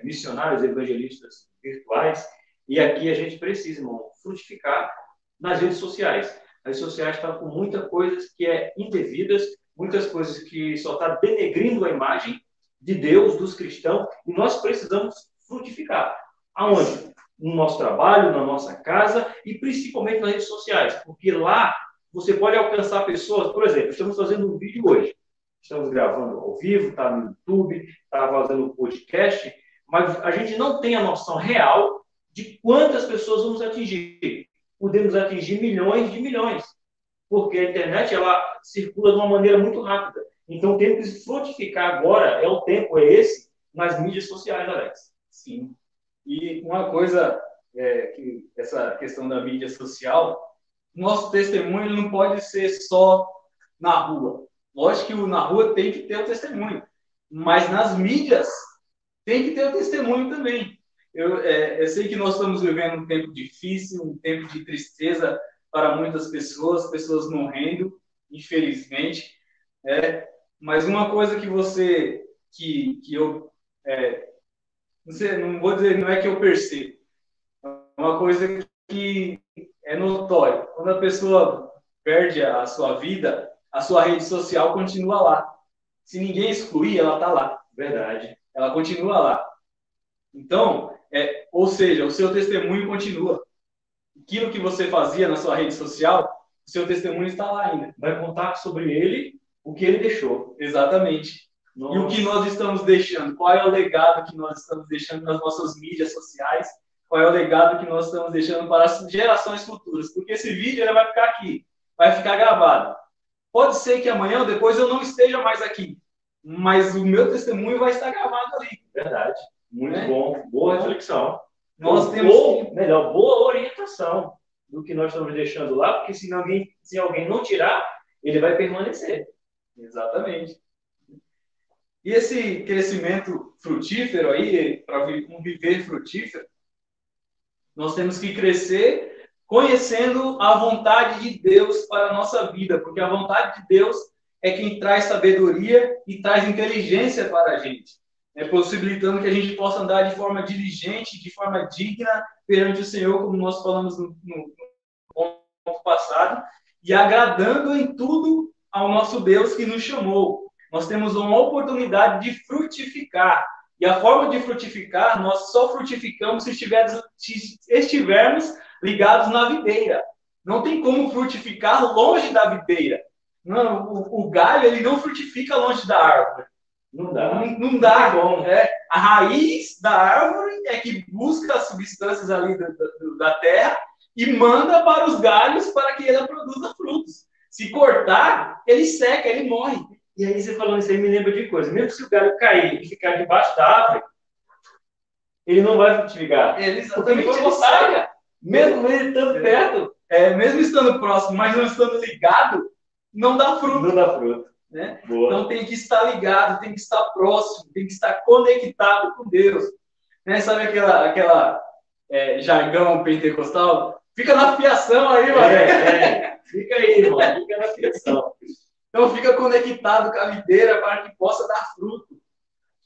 Speaker 1: missionários, evangelistas virtuais, e aqui a gente precisa, irmão, frutificar nas redes sociais. As redes sociais estão com muitas coisas que é indevidas, muitas coisas que só está denegrindo a imagem de Deus, dos cristãos, e nós precisamos frutificar. Aonde? No nosso trabalho, na nossa casa e principalmente nas redes sociais, porque lá você pode alcançar pessoas. Por exemplo, estamos fazendo um vídeo hoje, estamos gravando ao vivo, está no YouTube, está fazendo um podcast, mas a gente não tem a noção real de quantas pessoas vamos atingir. Podemos atingir milhões de milhões, porque a internet ela circula de uma maneira muito rápida. Então, temos que frutificar agora, o tempo é esse, nas mídias sociais, Alex.
Speaker 2: Sim. E uma coisa, que essa questão da mídia social, nosso testemunho não pode ser só na rua. Lógico que na rua tem que ter o testemunho, mas nas mídias tem que ter o testemunho também. Eu sei que nós estamos vivendo um tempo difícil, um tempo de tristeza para muitas pessoas morrendo, infelizmente. Mas uma coisa que eu, não vou dizer, não é que eu percebo, é uma coisa que é notória. Quando a pessoa perde a sua vida, a sua rede social continua lá. Se ninguém excluir, ela está lá.
Speaker 1: Verdade.
Speaker 2: Ela continua lá. Então, ou seja, o seu testemunho continua. Aquilo que você fazia na sua rede social, o seu testemunho está lá ainda.
Speaker 1: Vai contar sobre ele o que ele deixou.
Speaker 2: Exatamente. Nossa. E o que nós estamos deixando? Qual é o legado que nós estamos deixando nas nossas mídias sociais? Qual é o legado que nós estamos deixando para as gerações futuras? Porque esse vídeo ele vai ficar aqui, vai ficar gravado. Pode ser que amanhã ou depois eu não esteja mais aqui, mas o meu testemunho vai estar gravado ali.
Speaker 1: Verdade. Muito bom. Boa reflexão.
Speaker 2: Nós temos
Speaker 1: melhor, boa orientação do que nós estamos deixando lá, porque se alguém não tirar, ele vai permanecer.
Speaker 2: Exatamente. E esse crescimento frutífero aí, para um viver frutífero, nós temos que crescer conhecendo a vontade de Deus para a nossa vida, porque a vontade de Deus é quem traz sabedoria e traz inteligência para a gente, possibilitando que a gente possa andar de forma diligente, de forma digna perante o Senhor, como nós falamos no ponto passado, e agradando em tudo ao nosso Deus que nos chamou. Nós temos uma oportunidade de frutificar. E a forma de frutificar, nós só frutificamos se estivermos ligados na videira. Não tem como frutificar longe da videira. Não, o galho ele não frutifica longe da árvore.
Speaker 1: Não dá.
Speaker 2: Não dá. A raiz da árvore é que busca as substâncias ali da terra e manda para os galhos para que ele produza frutos. Se cortar, ele seca, ele morre.
Speaker 1: E aí, você falando isso aí, me lembra de coisa. Mesmo se o galho cair e ficar debaixo da árvore, ele não vai frutificar.
Speaker 2: Ele exatamente ele seca.
Speaker 1: Mesmo ele estando perto.
Speaker 2: Mesmo estando próximo, mas não estando ligado, não dá fruto.
Speaker 1: Não dá fruto.
Speaker 2: Né? Então tem que estar ligado, tem que estar próximo, tem que estar conectado com Deus. Né? Sabe aquela jargão pentecostal? Fica na fiação aí, mano.
Speaker 1: Fica aí, irmão. Fica na fiação.
Speaker 2: Então fica conectado com a videira para que possa dar fruto.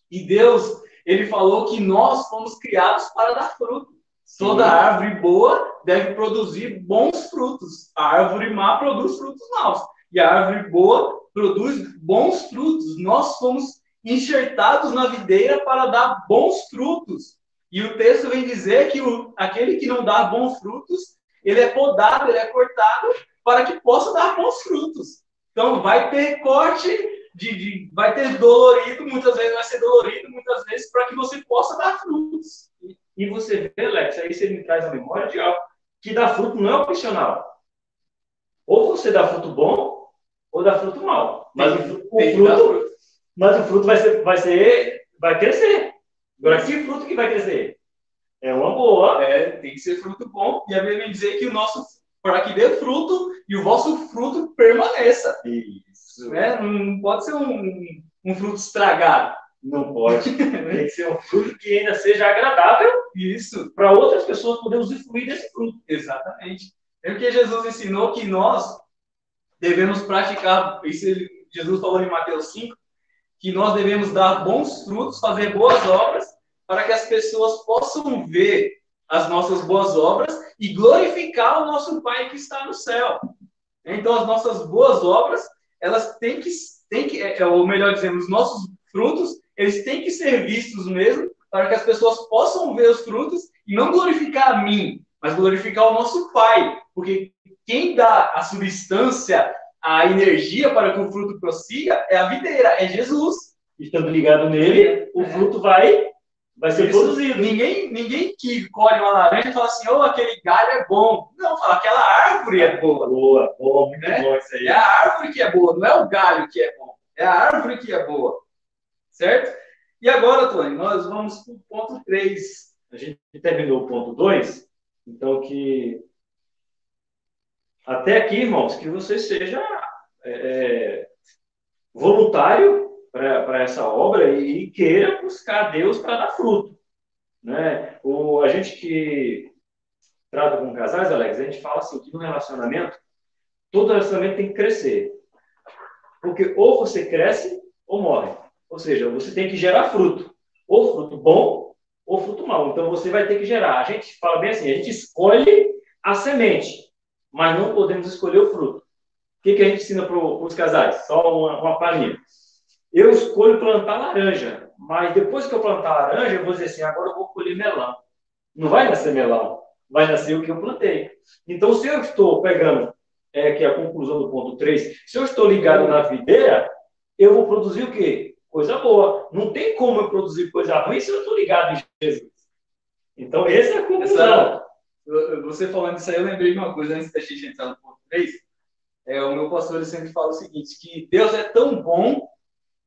Speaker 2: E Deus, ele falou que nós fomos criados para dar fruto. Sim. Toda árvore boa deve produzir bons frutos. A árvore má produz frutos maus. E a árvore boa produz bons frutos. Nós fomos enxertados na videira para dar bons frutos. E o texto vem dizer que aquele que não dá bons frutos, ele é podado, ele é cortado para que possa dar bons frutos. Então, vai ter corte, vai ter dolorido, muitas vezes vai ser dolorido, muitas vezes para que você possa dar frutos.
Speaker 1: E você vê, Alex, aí você me traz a memória de algo, que dar fruto não é opcional. Ou você dá fruto bom, ou dá fruto mal. Mas o fruto vai crescer. Agora, que fruto que vai crescer? É uma boa.
Speaker 2: Tem que ser fruto bom. E a Bíblia vem dizer que para que dê fruto e o vosso fruto permaneça.
Speaker 1: Isso.
Speaker 2: Não pode ser um fruto estragado.
Speaker 1: Não pode. Tem que ser um fruto que ainda seja agradável.
Speaker 2: Isso.
Speaker 1: Para outras pessoas poderem usufruir desse fruto.
Speaker 2: Exatamente. É porque Jesus ensinou que nós devemos praticar, isso Jesus falou em Mateus 5, que nós devemos dar bons frutos, fazer boas obras, para que as pessoas possam ver as nossas boas obras e glorificar o nosso Pai que está no céu. Então, as nossas boas obras, elas têm que ou melhor dizendo, os nossos frutos, eles têm que ser vistos mesmo, para que as pessoas possam ver os frutos e não glorificar a mim, mas glorificar o nosso Pai. Porque quem dá a substância, a energia para que o fruto prossiga é a videira, é Jesus.
Speaker 1: Estando ligado nele, o fruto vai ser produzido.
Speaker 2: Ninguém que colhe uma laranja fala assim, aquele galho é bom. Não, fala, aquela árvore é boa.
Speaker 1: Boa, muito bom isso aí.
Speaker 2: É a árvore que é boa, não é o galho que é bom. É a árvore que é boa. Certo? E agora, Tony, nós vamos para o ponto 3.
Speaker 1: A gente terminou o ponto 2, então que até aqui, irmãos, que você seja voluntário para essa obra e queira buscar a Deus para dar fruto, né? A gente que trata com casais, Alex, a gente fala assim, que no relacionamento, todo relacionamento tem que crescer. Porque ou você cresce ou morre. Ou seja, você tem que gerar fruto. Ou fruto bom ou fruto mau. Então você vai ter que gerar. A gente fala bem assim, a gente escolhe a semente, mas não podemos escolher o fruto. O que a gente ensina para os casais? Só uma palhinha. Eu escolho plantar laranja, mas depois que eu plantar laranja, eu vou dizer assim, agora eu vou colher melão. Não vai nascer melão, vai nascer o que eu plantei. Então, se eu estou pegando, que é a conclusão do ponto 3, se eu estou ligado na videira, eu vou produzir o quê? Coisa boa. Não tem como eu produzir coisa ruim se eu estou ligado em Jesus. Então, essa é a conclusão.
Speaker 2: Você falando isso aí, eu lembrei de uma coisa antes da gente entrar no ponto 3. O meu pastor ele sempre fala o seguinte, que Deus é tão bom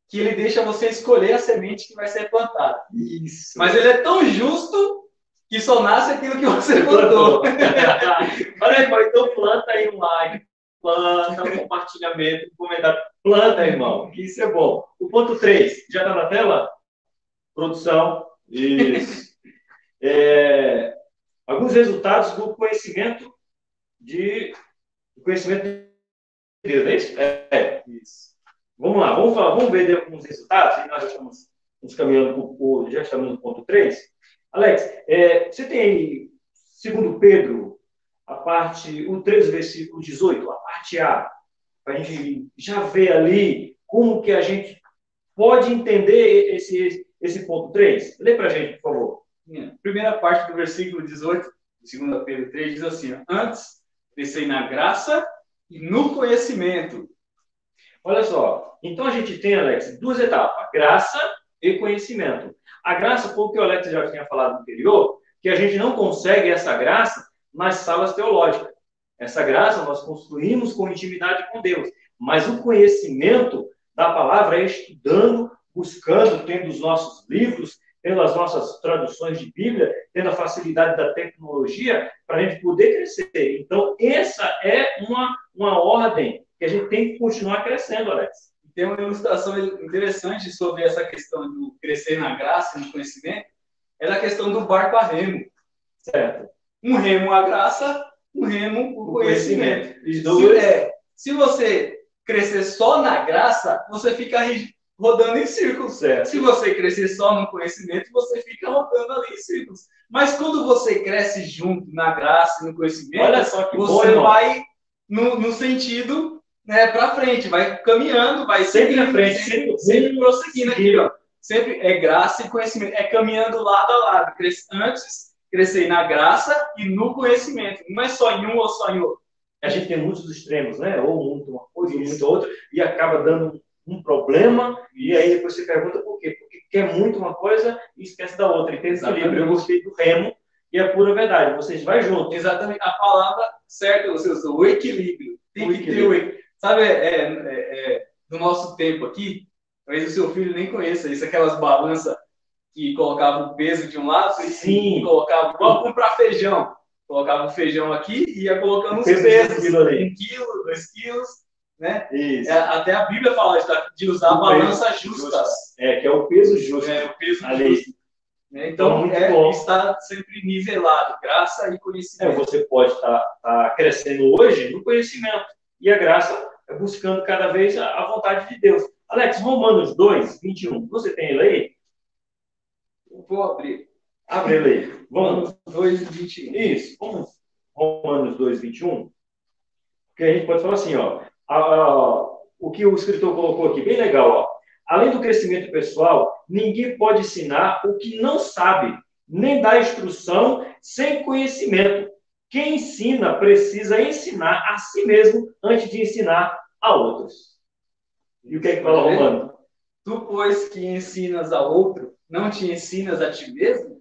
Speaker 2: que ele deixa você escolher a semente que vai ser plantada.
Speaker 1: Isso.
Speaker 2: Mas ele é tão justo que só nasce aquilo que você plantou.
Speaker 1: Olha aí, então planta aí um like, planta um compartilhamento, um comentário. Planta, irmão, que isso é bom. O ponto 3, já está na tela? Produção. Isso. Alguns resultados do conhecimento de Deus, não é isso? Isso. Vamos lá, vamos ver alguns resultados, e nós já estamos nos caminhando, já estamos no ponto 3. Alex, você tem aí, segundo Pedro, o 3, versículo 18, a parte A, para a gente já ver ali como que a gente pode entender esse ponto 3. Lê para a gente, por favor.
Speaker 2: Primeira parte do versículo 18, de 2 Pedro 3, diz assim, antes, crescei na graça e no conhecimento.
Speaker 1: Olha só, então a gente tem, Alex, duas etapas, graça e conhecimento. A graça, foi o que o Alex já tinha falado no anterior, que a gente não consegue essa graça nas salas teológicas. Essa graça nós construímos com intimidade com Deus, mas o conhecimento da palavra é estudando, buscando, tendo os nossos livros, tendo as nossas traduções de Bíblia, tendo a facilidade da tecnologia para a gente poder crescer. Então, essa é uma ordem que a gente tem que continuar crescendo, Alex.
Speaker 2: Tem uma ilustração interessante sobre essa questão do crescer na graça e no conhecimento, é a questão do barco a remo.
Speaker 1: Certo.
Speaker 2: Um remo a graça, um remo o conhecimento. Se você crescer só na graça, você fica rodando em círculos.
Speaker 1: Certo.
Speaker 2: Se você crescer só no conhecimento, você fica rodando ali em círculos. Mas quando você cresce junto na graça e no conhecimento,
Speaker 1: olha só que
Speaker 2: você
Speaker 1: bom,
Speaker 2: vai no sentido, né, para frente, vai caminhando, vai
Speaker 1: sempre à frente,
Speaker 2: sempre prosseguindo aqui, ó. Sempre é graça e conhecimento, é caminhando lado a lado. Antes, crescer na graça e no conhecimento. Não é só em um ou só em outro.
Speaker 1: A gente tem muitos extremos, né? Ou muito uma coisa, ou muito outra, e acaba dando um problema, e aí depois você pergunta por quê? Porque quer muito uma coisa e esquece da outra. E tem esse equilíbrio. Eu gostei do remo, e é pura verdade. Vocês vão juntos.
Speaker 2: Exatamente. A palavra certa você usou, o equilíbrio. Tem que ter o equilíbrio. Sabe, do nosso tempo aqui, talvez o seu filho nem conheça isso, aquelas balanças que colocavam o peso de um lado,
Speaker 1: sim,
Speaker 2: colocava igual comprar feijão. Colocava o feijão aqui e ia colocando os pesos, 1 quilo, 2 quilos, né?
Speaker 1: Isso.
Speaker 2: Até a Bíblia fala de usar a balança justa.
Speaker 1: Que é o peso justo.
Speaker 2: É o peso
Speaker 1: ali.
Speaker 2: Justo. Então, está sempre nivelado, graça e conhecimento.
Speaker 1: Você pode estar crescendo hoje no conhecimento, e a graça é buscando cada vez a vontade de Deus. Alex, Romanos 2, 21, você tem ele aí?
Speaker 2: Vou abrir.
Speaker 1: Abre ele aí.
Speaker 2: Romanos 2, 21.
Speaker 1: Isso, vamos. Romanos 2, 21. Porque a gente pode falar assim, ó, o que o escritor colocou aqui, bem legal, ó. Além do crescimento pessoal, ninguém pode ensinar o que não sabe, nem dar instrução sem conhecimento. Quem ensina precisa ensinar a si mesmo antes de ensinar a outros. E o que é que fala Romano?
Speaker 2: Tu, pois, que ensinas a outro, não te ensinas a ti mesmo?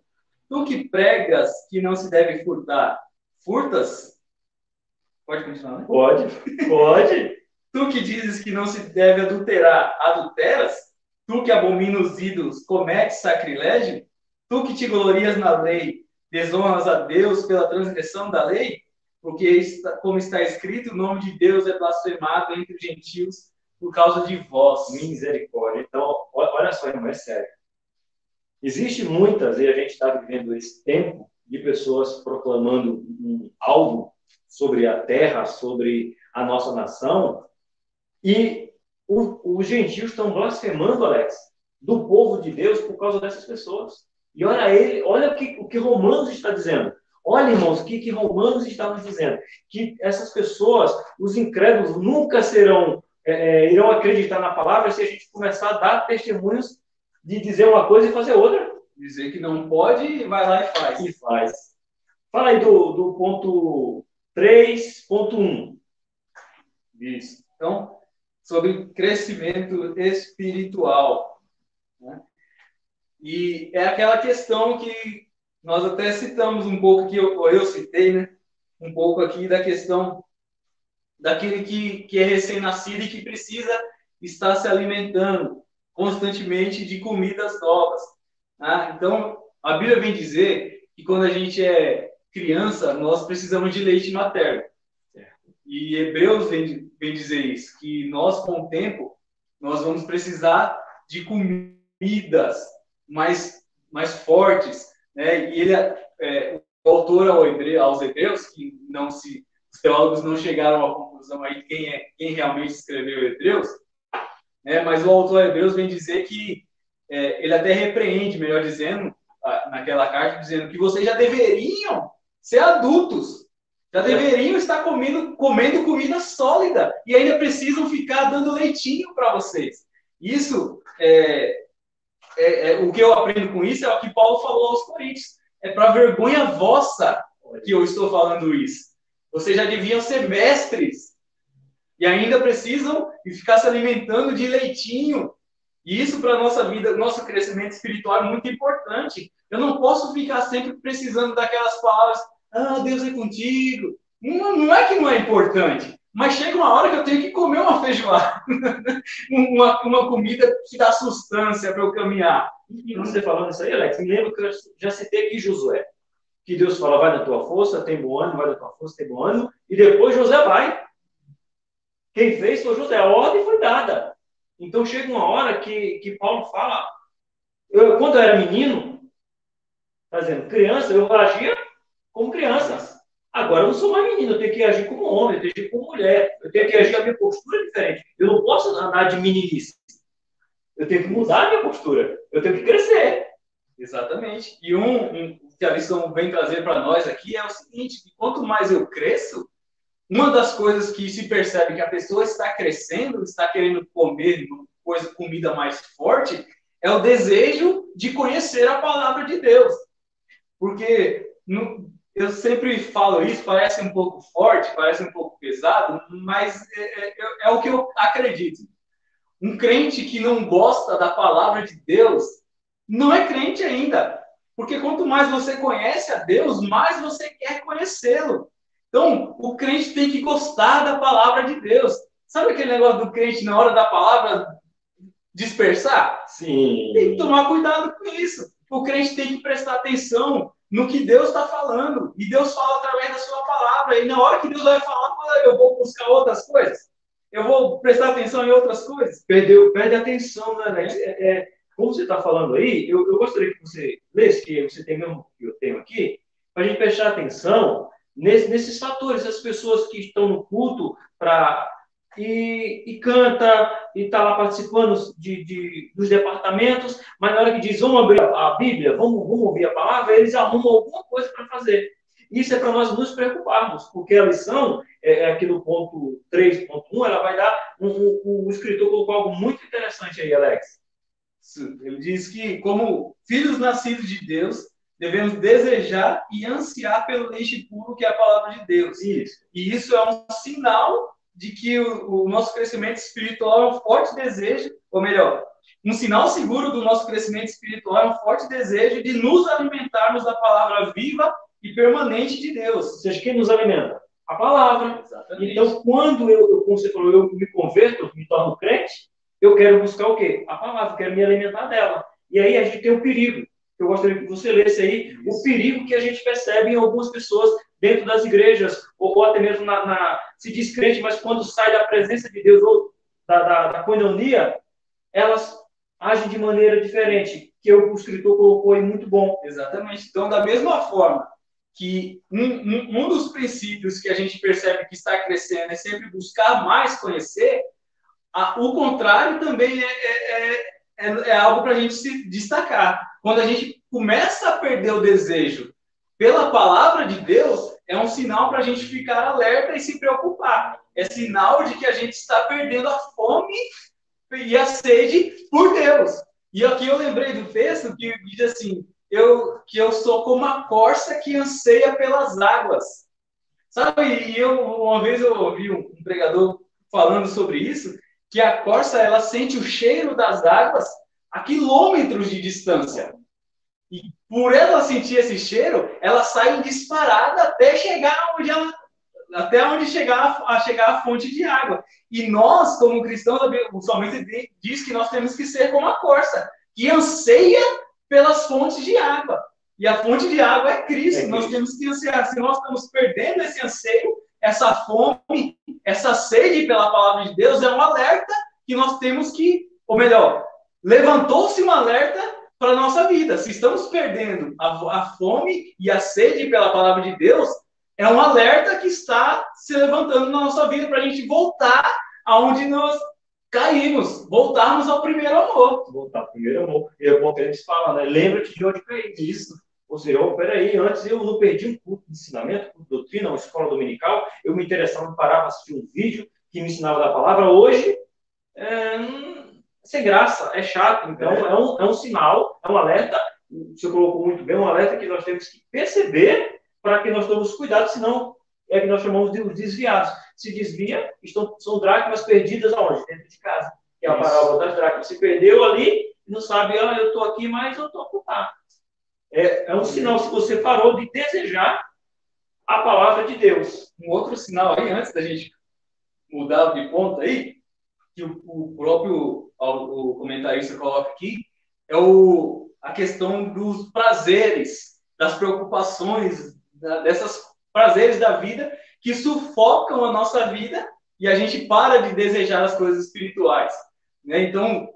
Speaker 2: Tu que pregas que não se deve furtar, furtas? Pode continuar, né?
Speaker 1: Pode.
Speaker 2: Tu que dizes que não se deve adulterar, adulteras? Tu que abomina os ídolos, cometes sacrilégio? Tu que te glorias na lei, desonras a Deus pela transgressão da lei? Porque, como está escrito, o nome de Deus é blasfemado entre os gentios por causa de vós.
Speaker 1: Misericórdia. Então, olha só, irmão, é sério. Existe muitas, e a gente está vivendo esse tempo, de pessoas proclamando algo sobre a terra, sobre a nossa nação, e os gentios estão blasfemando, Alex, do povo de Deus por causa dessas pessoas. E olha o que Romanos está dizendo. Olha, irmãos, o que Romanos está nos dizendo. Que essas pessoas, os incrédulos, nunca irão acreditar na palavra se a gente começar a dar testemunhos de dizer uma coisa e fazer outra.
Speaker 2: Dizer que não pode, vai lá e faz.
Speaker 1: E faz. Fala aí do ponto 3.1.
Speaker 2: Isso. Então, sobre crescimento espiritual, né? E é aquela questão que nós até citamos um pouco, que eu citei, né? Um pouco aqui da questão daquele que é recém-nascido e que precisa estar se alimentando constantemente de comidas novas. Tá? Então, a Bíblia vem dizer que quando a gente é criança, nós precisamos de leite materno. E Hebreus vem dizer isso, que nós, com o tempo, nós vamos precisar de comidas mais fortes, né? E o autor aos Hebreus, que os teólogos não chegaram à conclusão aí quem realmente escreveu Hebreus, né? Mas o autor Hebreus vem dizer que ele até repreende, melhor dizendo, naquela carta, dizendo que vocês já deveriam ser adultos, já deveriam estar comendo comida sólida e ainda precisam ficar dando leitinho para vocês. Isso, o que eu aprendo com isso é o que Paulo falou aos Coríntios. É para vergonha vossa que eu estou falando isso. Vocês já deviam ser mestres e ainda precisam ficar se alimentando de leitinho. E isso para a nossa vida, nosso crescimento espiritual é muito importante. Eu não posso ficar sempre precisando daquelas palavras, Deus é contigo. Não é que não é importante, mas chega uma hora que eu tenho que comer uma feijoada, uma comida que dá sustância para eu caminhar.
Speaker 1: E você falando isso aí, Alex, me lembra que eu já citei aqui Josué, que Deus fala, vai na tua força, tem bom ânimo, vai na tua força, tem bom ânimo, e depois José vai. Quem fez foi José, a ordem foi dada. Então chega uma hora que Paulo fala, quando eu era menino, tá dizendo, criança, eu agia como criança. Agora eu não sou mais menino, eu tenho que agir como homem, eu tenho que agir como mulher, eu tenho que agir a minha postura diferente. Eu não posso andar de meninice. Eu tenho que mudar a minha postura, eu tenho que crescer.
Speaker 2: Exatamente. E que a lição vem trazer para nós aqui é o seguinte, que quanto mais eu cresço, uma das coisas que se percebe que a pessoa está crescendo, está querendo comer comida mais forte, é o desejo de conhecer a palavra de Deus. Porque eu sempre falo isso, parece um pouco forte, parece um pouco pesado, mas é o que eu acredito. Um crente que não gosta da palavra de Deus não é crente ainda. Porque quanto mais você conhece a Deus, mais você quer conhecê-lo. Então, o crente tem que gostar da palavra de Deus. Sabe aquele negócio do crente, na hora da palavra, dispersar?
Speaker 1: Sim.
Speaker 2: Tem que tomar cuidado com isso. O crente tem que prestar atenção no que Deus está falando. E Deus fala através da sua palavra. E na hora que Deus vai falar, eu vou buscar outras coisas. Eu vou prestar atenção em outras coisas.
Speaker 1: Perde atenção, né, Alex? Como você está falando aí, eu gostaria que você lesse, que você tem mesmo que eu tenho aqui, para a gente prestar atenção nesses fatores, as pessoas que estão no culto e canta e está lá participando dos departamentos, mas na hora que diz vamos abrir a Bíblia, vamos ouvir a palavra, eles arrumam alguma coisa para fazer. Isso é para nós nos preocuparmos, porque a lição, aqui no ponto 3.1, ela vai dar, o escritor colocou algo muito interessante aí, Alex.
Speaker 2: Ele diz que, como filhos nascidos de Deus, devemos desejar e ansiar pelo leite puro, que é a palavra de Deus.
Speaker 1: Isso.
Speaker 2: E isso é um sinal de que o nosso crescimento espiritual é um forte desejo, ou melhor, um sinal seguro do nosso crescimento espiritual é um forte desejo de nos alimentarmos da palavra viva e permanente de Deus.
Speaker 1: Ou seja, quem nos alimenta? A palavra.
Speaker 2: Exatamente.
Speaker 1: Então, quando como você falou, eu me converto, me torno crente, eu quero buscar o quê? A palavra, eu quero me alimentar dela. E aí a gente tem o perigo. Eu gostaria que você lesse aí o perigo que a gente percebe em algumas pessoas dentro das igrejas, ou até mesmo se diz crente, mas quando sai da presença de Deus ou da koinonia, elas agem de maneira diferente, que o escritor colocou aí muito bom.
Speaker 2: Exatamente. Então, da mesma forma que um dos princípios que a gente percebe que está crescendo é sempre buscar mais conhecer, o contrário também é algo para a gente se destacar. Quando a gente começa a perder o desejo pela palavra de Deus, é um sinal para a gente ficar alerta e se preocupar. É sinal de que a gente está perdendo a fome e a sede por Deus. E aqui eu lembrei do texto que diz assim, que eu sou como a corça que anseia pelas águas. Sabe? E uma vez eu ouvi um pregador falando sobre isso, que a corça ela sente o cheiro das águas a quilômetros de distância. E por ela sentir esse cheiro, ela sai disparada até onde chegar a fonte de água. E nós, como cristãos, somente diz que nós temos que ser como a corça, que anseia pelas fontes de água. E a fonte de água é Cristo. Nós temos que ansiar. Se nós estamos perdendo esse anseio, essa fome, essa sede pela palavra de Deus, é um alerta que nós temos que, ou melhor, levantou-se um alerta para a nossa vida. Se estamos perdendo a fome e a sede pela palavra de Deus, é um alerta que está se levantando na nossa vida para a gente voltar aonde nós caímos, voltarmos ao primeiro amor.
Speaker 1: Voltar ao primeiro amor. E é bom que eles falam, né? Lembra-te de onde caí. Isso. Ou seja, peraí, antes eu não perdi um curso de ensinamento, curso de doutrina, uma escola dominical, eu me interessava, parava, assistir um vídeo que me ensinava da palavra. Hoje, sem graça, é chato. Então, é um sinal, é um alerta, você colocou muito bem, um alerta que nós temos que perceber para que nós tomemos cuidado, senão é que nós chamamos de desviados. Se desvia, são dracmas perdidas aonde? Dentro de casa. Que é a parábola das dracmas. Se perdeu ali, não sabe, eu estou aqui, mas eu estou ocupado. É um sinal, se você parou de desejar a palavra de Deus.
Speaker 2: Um outro sinal aí, antes da gente mudar de ponto aí, que o próprio o comentarista coloca aqui, é a questão dos prazeres, das preocupações, dessas prazeres da vida que sufocam a nossa vida e a gente para de desejar as coisas espirituais. Né? Então,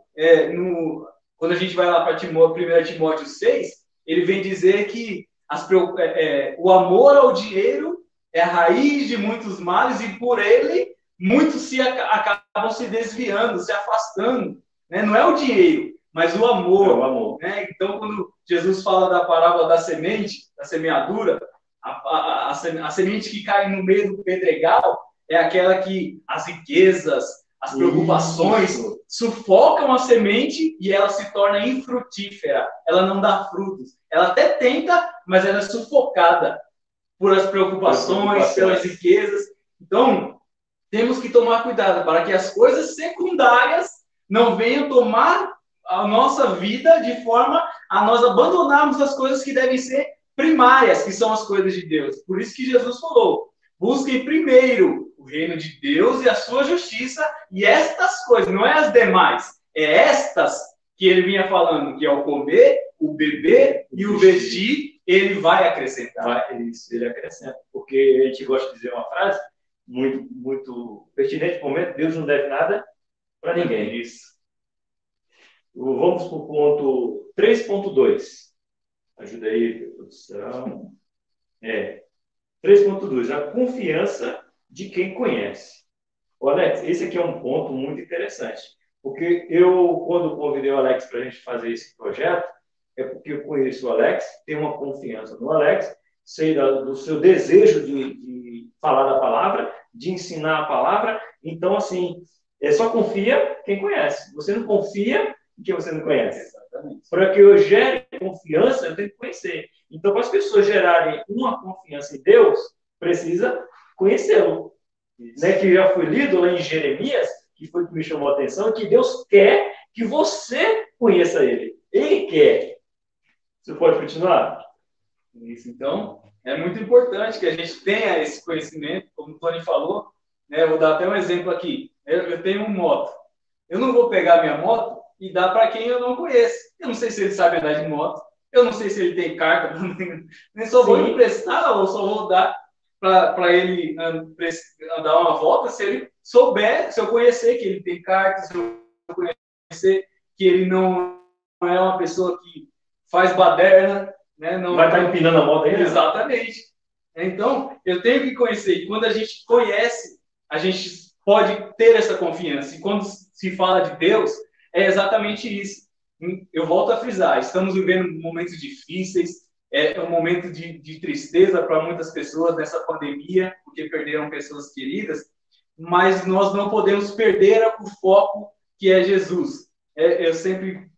Speaker 2: quando a gente vai lá para 1 Timóteo 6, ele vem dizer que o amor ao dinheiro é a raiz de muitos males e por ele muitos acabam se desviando, se afastando. Né? Não é o dinheiro, mas o amor.
Speaker 1: É o amor.
Speaker 2: Né? Então, quando Jesus fala da parábola da semente, da semeadura, a semente que cai no meio do pedregal é aquela que as riquezas, as preocupações sufocam a semente e ela se torna infrutífera. Ela não dá frutos. Ela até tenta, mas ela é sufocada por as preocupações, pelas riquezas. Então, temos que tomar cuidado para que as coisas secundárias não venham tomar a nossa vida de forma a nós abandonarmos as coisas que devem ser primárias, que são as coisas de Deus. Por isso que Jesus falou, busquem primeiro o reino de Deus e a sua justiça, e estas coisas, não é as demais, é estas que ele vinha falando, que é o comer, o beber e o vestir, ele vai acrescentar.
Speaker 1: Isso, ele acrescenta. Porque a gente gosta de dizer uma frase muito, muito pertinente no momento, Deus não deve nada para ninguém. Isso. Vamos para o ponto 3.2. Ajuda aí, produção. 3.2. A confiança de quem conhece. O Alex, esse aqui é um ponto muito interessante. Porque quando convidei o Alex para a gente fazer esse projeto, é porque eu conheço o Alex, tenho uma confiança no Alex, sei do seu desejo de falar da palavra, de ensinar a palavra. Então, assim, só confia quem conhece. Você não confia em quem você não conhece. Para que eu gere confiança, eu tenho que conhecer. Então, para as pessoas gerarem uma confiança em Deus, precisa conhecê-lo. Né? Que já foi lido lá em Jeremias, que foi o que me chamou a atenção, que Deus quer que você conheça Ele. Ele quer. Você pode continuar?
Speaker 2: Isso, então, é muito importante que a gente tenha esse conhecimento, como o Tony falou. Né? Eu vou dar até um exemplo aqui. Eu tenho uma moto. Eu não vou pegar minha moto e dar para quem eu não conheço. Eu não sei se ele sabe andar de moto. Eu não sei se ele tem carta. Nem só vou emprestar ou só vou dar. para ele dar uma volta se ele souber, se eu conhecer que ele tem carta, se eu conhecer que ele não é uma pessoa que faz baderna, né? Não
Speaker 1: vai estar empinando a moto aí, né?
Speaker 2: Exatamente. Então, eu tenho que conhecer. E quando a gente conhece, a gente pode ter essa confiança. E quando se fala de Deus, é exatamente isso. Eu volto a frisar, estamos vivendo momentos difíceis, é um momento de tristeza para muitas pessoas nessa pandemia, porque perderam pessoas queridas, mas nós não podemos perder o foco que é Jesus. Eu sempre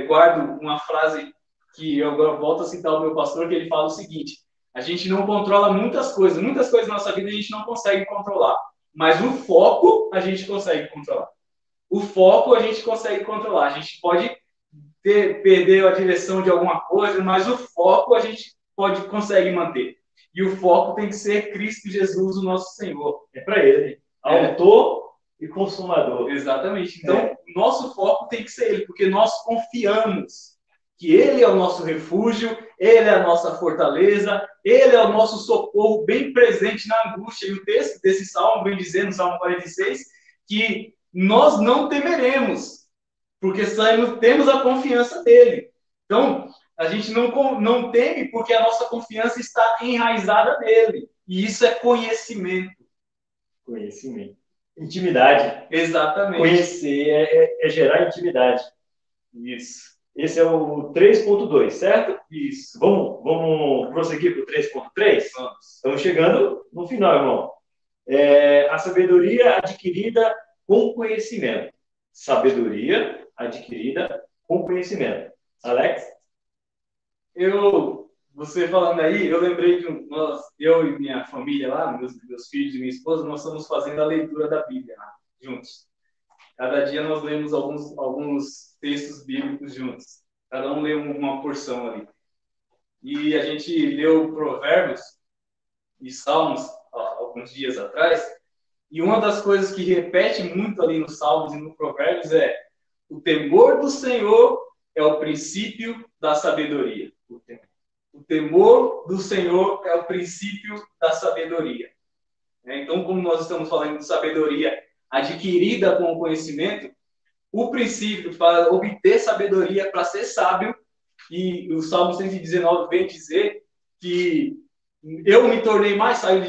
Speaker 2: guardo uma frase que eu volto a citar o meu pastor, que ele fala o seguinte: a gente não controla muitas coisas na nossa vida a gente não consegue controlar, mas o foco a gente consegue controlar. O foco a gente consegue controlar. A gente pode perder a direção de alguma coisa, mas o foco a gente consegue manter. E o foco tem que ser Cristo Jesus, o nosso Senhor.
Speaker 1: É para ele, autor e consumador.
Speaker 2: Exatamente. Então, nosso foco tem que ser ele, porque nós confiamos que ele é o nosso refúgio, ele é a nossa fortaleza, ele é o nosso socorro bem presente na angústia. E o texto desse salmo vem dizendo, no Salmo 46, que nós não temeremos, porque temos a confiança dele. Então, a gente não teme porque a nossa confiança está enraizada nele. E isso é conhecimento.
Speaker 1: Conhecimento. Intimidade.
Speaker 2: Exatamente.
Speaker 1: Conhecer é gerar intimidade.
Speaker 2: Isso.
Speaker 1: Esse é o 3.2, certo?
Speaker 2: Isso.
Speaker 1: Vamos prosseguir para o 3.3?
Speaker 2: Vamos.
Speaker 1: Estamos chegando no final, irmão. A sabedoria adquirida com conhecimento. Sabedoria adquirida com conhecimento. Alex?
Speaker 2: Você falando aí, eu lembrei de eu e minha família lá, meus filhos e minha esposa, nós estamos fazendo a leitura da Bíblia lá, juntos. Cada dia nós lemos alguns textos bíblicos juntos. Cada um lê uma porção ali. E a gente leu Provérbios e Salmos alguns dias atrás. E uma das coisas que repete muito ali nos Salmos e no Provérbios é: o temor do Senhor é o princípio da sabedoria. O temor do Senhor é o princípio da sabedoria. Então, como nós estamos falando de sabedoria adquirida com o conhecimento, o princípio para obter sabedoria, para ser sábio, e o Salmo 119 vem dizer que eu me tornei mais sábio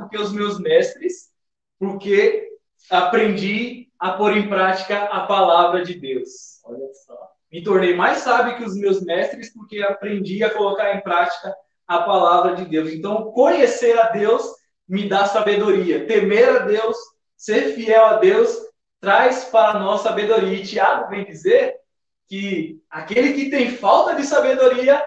Speaker 2: do que os meus mestres, porque aprendi a pôr em prática a palavra de Deus. Olha só. Me tornei mais sábio que os meus mestres, porque aprendi a colocar em prática a palavra de Deus. Então, conhecer a Deus me dá sabedoria. Temer a Deus, ser fiel a Deus, traz para nós sabedoria. E Tiago vem dizer que aquele que tem falta de sabedoria,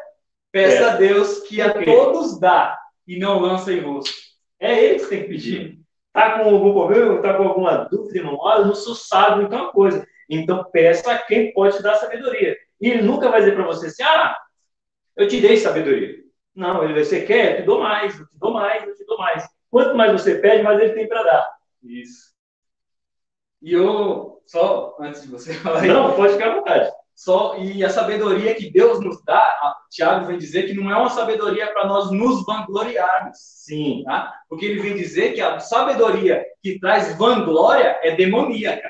Speaker 2: peça a Deus que a todos dá e não lança em rosto.
Speaker 1: É ele que tem que pedir. Está com algum problema, está com alguma dúvida, irmão? Olha, eu não sou sábio em uma coisa. Então, peça a quem pode te dar sabedoria. E ele nunca vai dizer para você assim: eu te dei sabedoria. Não, ele vai dizer: quer? Eu te dou mais, eu te dou mais, eu te dou mais. Quanto mais você pede, mais ele tem para dar.
Speaker 2: Isso. E só antes de você falar...
Speaker 1: Não, pode ficar à vontade.
Speaker 2: E a sabedoria que Deus nos dá, Tiago vem dizer que não é uma sabedoria para nós nos vangloriarmos.
Speaker 1: Sim.
Speaker 2: Tá? Porque ele vem dizer que a sabedoria que traz vanglória é demoníaca.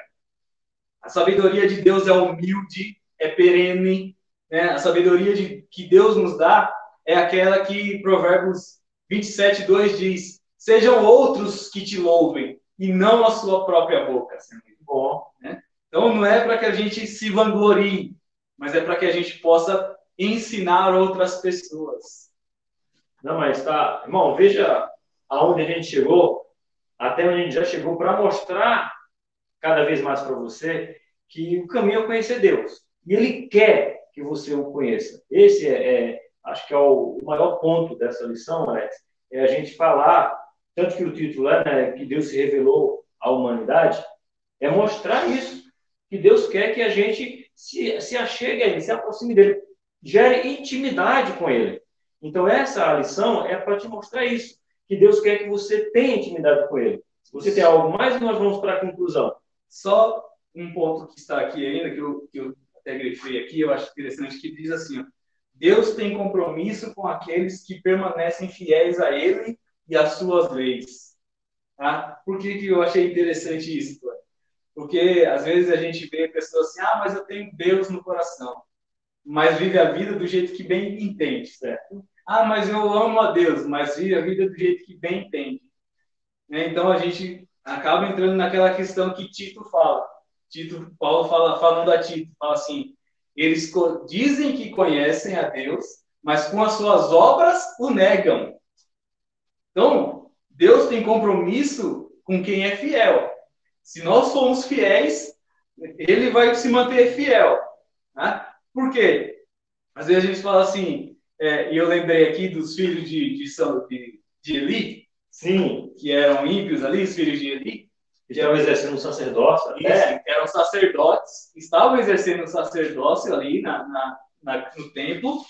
Speaker 2: A sabedoria de Deus é humilde, é perene. Né? A sabedoria que Deus nos dá é aquela que Provérbios 27:2 diz: sejam outros que te louvem e não a sua própria boca. Isso é muito bom. Né? Então não é para que a gente se vanglorie, mas é para que a gente possa ensinar outras pessoas.
Speaker 1: Não, mas tá... Irmão, veja aonde a gente chegou, até onde a gente já chegou, para mostrar cada vez mais para você que o caminho é conhecer Deus. E Ele quer que você o conheça. Esse acho que é o maior ponto dessa lição, Alex, é a gente falar, tanto que o título é, né, que Deus se revelou à humanidade, é mostrar isso, que Deus quer que a gente se achegue a Ele, se aproxime dEle, gere intimidade com Ele. Então, essa lição é para te mostrar isso, que Deus quer que você tenha intimidade com Ele. Se você tem algo mais, nós vamos para a conclusão.
Speaker 2: Só um ponto que está aqui ainda, que eu até grifei aqui, eu acho interessante, que diz assim: ó, Deus tem compromisso com aqueles que permanecem fiéis a Ele e às suas leis. Tá? Por que eu achei interessante isso? Porque às vezes a gente vê pessoas assim, mas eu tenho Deus no coração, mas vive a vida do jeito que bem entende, certo? Mas eu amo a Deus, mas vive a vida do jeito que bem entende. Né? Então a gente acaba entrando naquela questão que Tito fala. Paulo falando a Tito, fala assim, eles dizem que conhecem a Deus, mas com as suas obras o negam. Então, Deus tem compromisso com quem é fiel. Se nós formos fiéis, ele vai se manter fiel. Né? Por quê? Às vezes a gente fala assim, e eu lembrei aqui dos filhos de Eli,
Speaker 1: Sim,
Speaker 2: que eram ímpios ali, os filhos de Eli.
Speaker 1: que estavam exercendo um sacerdócio.
Speaker 2: Eram sacerdotes, estavam exercendo um sacerdócio ali no templo,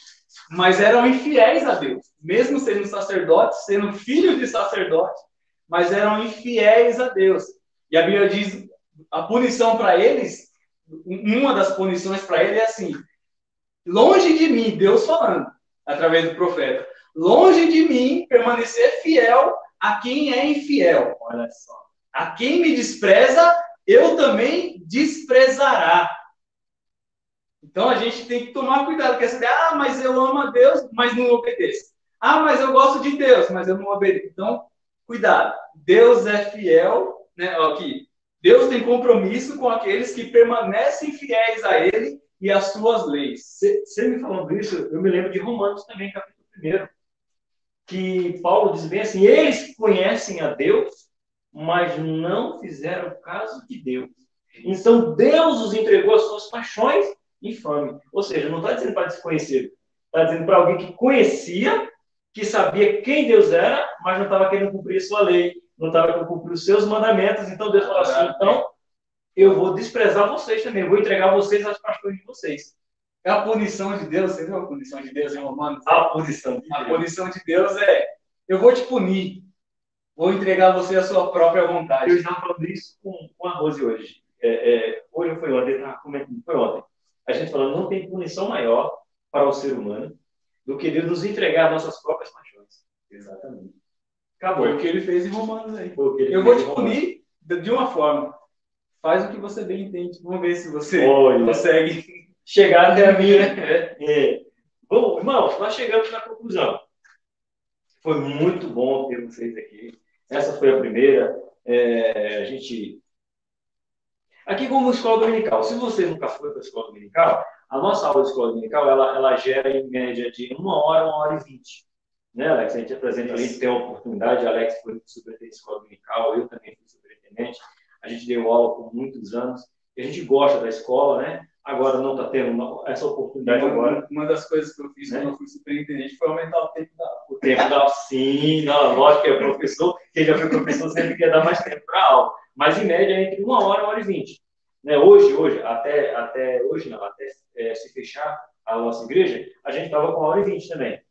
Speaker 2: mas eram infiéis a Deus. Mesmo sendo sacerdotes, sendo filhos de sacerdotes, mas eram infiéis a Deus. E a Bíblia diz, a punição para eles, uma das punições para eles é assim, longe de mim, Deus falando, através do profeta, longe de mim permanecer fiel a quem é infiel. Olha só. A quem me despreza, eu também desprezará. Então a gente tem que tomar cuidado com essa ideia. Mas eu amo a Deus, mas não obedeço. Mas eu gosto de Deus, mas eu não obedeço. Então, cuidado. Deus é fiel, né? Aqui. Deus tem compromisso com aqueles que permanecem fiéis a Ele e às suas leis.
Speaker 1: Você me falando isso, eu me lembro de Romanos também, capítulo 1, que Paulo diz bem assim, eles conhecem a Deus, mas não fizeram caso de Deus. Então, Deus os entregou às suas paixões infames. Ou seja, não está dizendo para desconhecer, está dizendo para alguém que conhecia, que sabia quem Deus era, mas não estava querendo cumprir a sua lei, não estava querendo cumprir os seus mandamentos. Então, Deus falou assim, então, eu vou desprezar vocês também, eu vou entregar vocês às paixões de vocês.
Speaker 2: É a punição de Deus, você viu a punição de Deus em Romanos?
Speaker 1: A punição de Deus.
Speaker 2: A punição de Deus eu vou te punir, vou entregar você à sua própria vontade.
Speaker 1: Eu estava falando isso com a Rose hoje. Hoje foi ontem, estava comentando, foi ontem. A gente falando, não tem punição maior para o ser humano do que Deus nos entregar às nossas próprias paixões.
Speaker 2: Exatamente.
Speaker 1: Acabou.
Speaker 2: Foi o que ele fez em Romanos aí.
Speaker 1: Eu
Speaker 2: vou te punir de uma forma. Faz o que você bem entende. Vamos ver se você consegue
Speaker 1: chegar até a minha. Bom, irmãos, nós chegamos na conclusão. Foi muito bom ter vocês aqui. Essa foi a primeira. A gente... Aqui como escola dominical. Se você nunca foi para a escola dominical, a nossa aula de escola dominical, ela gera em média de 1 hora, 1 hora e 20. Né, Alex? A gente apresenta ali, tem a oportunidade. Alex foi superintendente de escola dominical, eu também fui superintendente. A gente deu aula por muitos anos. E a gente gosta da escola, né? Agora não está tendo essa oportunidade agora.
Speaker 2: Uma das coisas que eu fiz quando eu fui superintendente foi aumentar o tempo da aula.
Speaker 1: O tempo da aula, sim. Não, lógico que é professor. Quem já foi professor sempre quer dar mais tempo para a aula. Mas, em média, entre 1 hora e 1 hora e 20. Né? Hoje, até hoje não, até se fechar a nossa igreja, a gente estava com 1 hora e 20 também.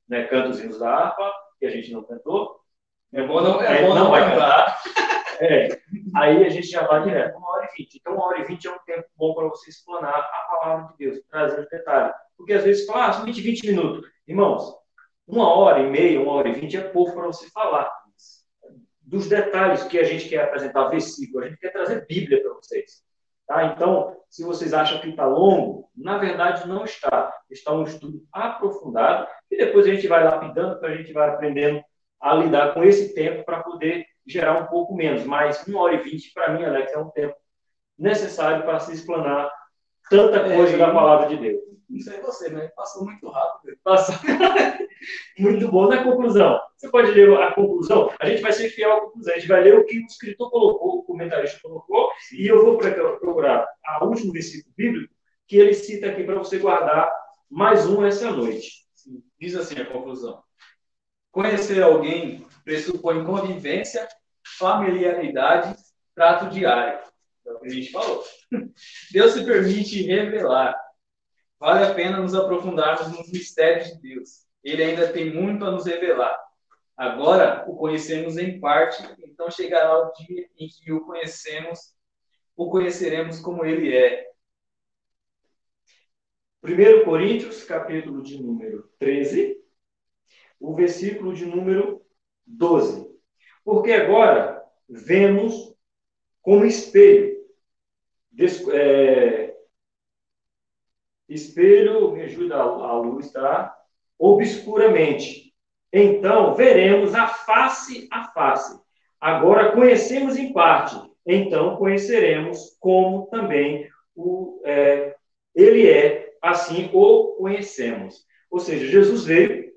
Speaker 1: Né? Cantozinhos da harpa, que a gente não cantou.
Speaker 2: É bom não vai cantar.
Speaker 1: Aí a gente já vai direto, 1 hora e 20. Então, 1 hora e 20 é um tempo bom para você explanar a palavra de Deus, trazer os detalhes. Porque às vezes fala, somente 20 minutos. Irmãos, 1 hora e meia, 1 hora e 20 é pouco para você falar dos detalhes que a gente quer apresentar, versículo, a gente quer trazer Bíblia para vocês. Tá? Então, se vocês acham que está longo, na verdade não está. Está um estudo aprofundado e depois a gente vai lapidando, a gente vai aprendendo a lidar com esse tempo para poder gerar um pouco menos. Mas 1 hora e 20, para mim, Alex, é um tempo necessário para se explanar tanta coisa da palavra de Deus.
Speaker 2: Não sei você, mas passou muito rápido.
Speaker 1: Muito bom. Na conclusão, você pode ler a conclusão? A gente vai ser fiel à conclusão. A gente vai ler o que o escritor colocou, o comentarista colocou, e eu vou procurar o último versículo bíblico que ele cita aqui para você guardar mais um essa noite.
Speaker 2: Sim. Diz assim a conclusão. Conhecer alguém pressupõe convivência, familiaridade, trato diário. É o que a gente falou. Deus se permite revelar. Vale a pena nos aprofundarmos nos mistérios de Deus. Ele ainda tem muito a nos revelar. Agora o conhecemos em parte, então chegará o dia em que o conheceremos como ele é.
Speaker 1: 1 Coríntios, capítulo de número 13, o versículo de número 12. Porque agora vemos como espelho. Espelho, me ajuda a luz, tá? Obscuramente. Então, veremos a face a face. Agora conhecemos em parte. Então, conheceremos como também ele é, assim o conhecemos. Ou seja, Jesus veio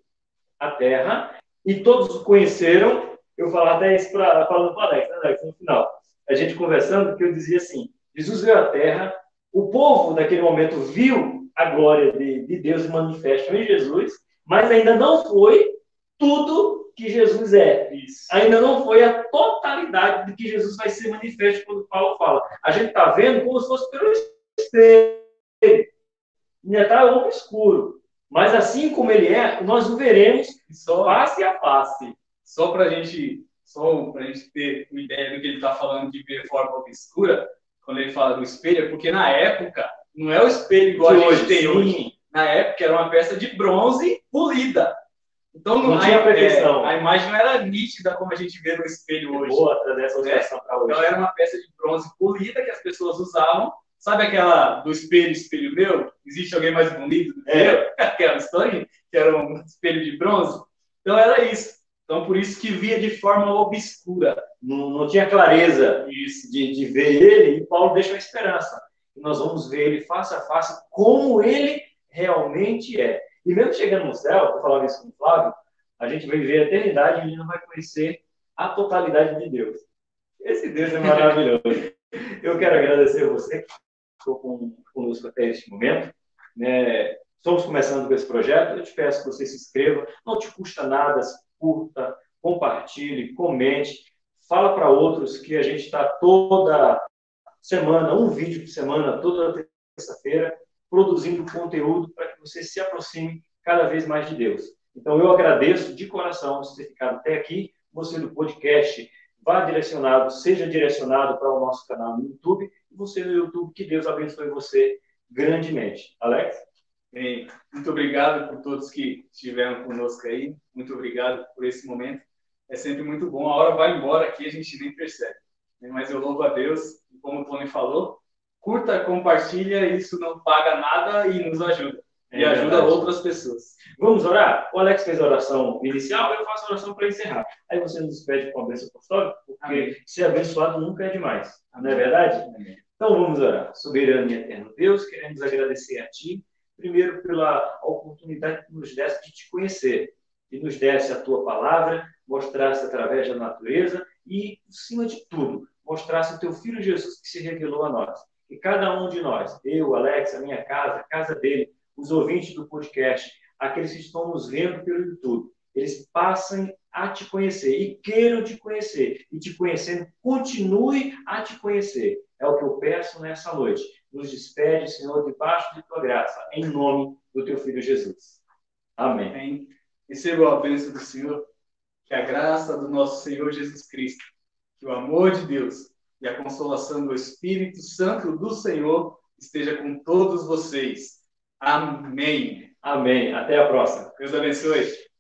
Speaker 1: à Terra e todos o conheceram. Eu falava até isso falando para Alex, no final. A gente conversando, que eu dizia assim, Jesus veio à Terra, o povo daquele momento viu a glória de Deus manifesta em Jesus, mas ainda não foi tudo que Jesus é. Isso. Ainda não foi a totalidade de que Jesus vai ser manifesto quando Paulo fala. A gente está vendo como se fosse pelo espelho. Ainda está obscuro. Mas assim como ele é, nós o veremos face a face.
Speaker 2: Só para a gente ter uma ideia do que ele está falando de ver forma obscura, quando ele fala do espelho, é porque na época não é o espelho igual a gente tem hoje. Na época era uma peça de bronze polida. Então
Speaker 1: não tinha perfeição.
Speaker 2: A imagem não era nítida como a gente vê no espelho hoje.
Speaker 1: Boa trazer essa ilustração para hoje.
Speaker 2: Então era uma peça de bronze polida que as pessoas usavam. Sabe aquela do espelho meu? Existe alguém mais bonito do que eu? Aquela história que era um espelho de bronze. Então era isso. Então por isso que via de forma obscura.
Speaker 1: Não tinha clareza de ver ele, e Paulo deixa uma esperança. E nós vamos ver ele face a face como ele realmente é. E mesmo chegando no céu, eu falava isso com o Flávio, a gente vai ver a eternidade e a gente não vai conhecer a totalidade de Deus. Esse Deus é maravilhoso. Eu quero agradecer a você que ficou conosco até este momento. Estamos começando com esse projeto. Eu te peço que você se inscreva. Não te custa nada, curta, compartilhe, comente. Fala para outros que a gente está toda semana, um vídeo por semana, toda terça-feira, produzindo conteúdo para que você se aproxime cada vez mais de Deus. Então, eu agradeço de coração você ter ficado até aqui. Você do podcast, seja direcionado para o nosso canal no YouTube, e você no YouTube, que Deus abençoe você grandemente. Alex?
Speaker 2: Bem, muito obrigado por todos que estiveram conosco aí. Muito obrigado por esse momento. É sempre muito bom. A hora vai embora aqui, a gente nem percebe. Mas eu louvo a Deus, e como o Tony falou, curta, compartilha, isso não paga nada e nos ajuda. E ajuda outras pessoas.
Speaker 1: Vamos orar? O Alex fez a oração inicial, eu faço a oração para encerrar. Aí você nos despede com a bênção apostólica, porque ser abençoado nunca é demais. Não é verdade? Amém. Então vamos orar. Soberano e eterno Deus, queremos agradecer a Ti, primeiro pela oportunidade que nos desse de Te conhecer, e nos desse a Tua palavra, mostrasse através da natureza e, acima de tudo, mostrasse o Teu Filho Jesus que se revelou a nós. E cada um de nós, eu, Alex, a minha casa, a casa dele, os ouvintes do podcast, aqueles que estão nos vendo pelo YouTube, eles passem a Te conhecer e queiram Te conhecer. E Te conhecendo, continue a Te conhecer. É o que eu peço nessa noite. Nos despede, Senhor, debaixo de Tua graça, em nome do Teu Filho Jesus. Amém.
Speaker 2: Amém. Receba a bênção do Senhor, que a graça do nosso Senhor Jesus Cristo, que o amor de Deus e a consolação do Espírito Santo do Senhor esteja com todos vocês. Amém.
Speaker 1: Amém. Até a próxima.
Speaker 2: Deus abençoe.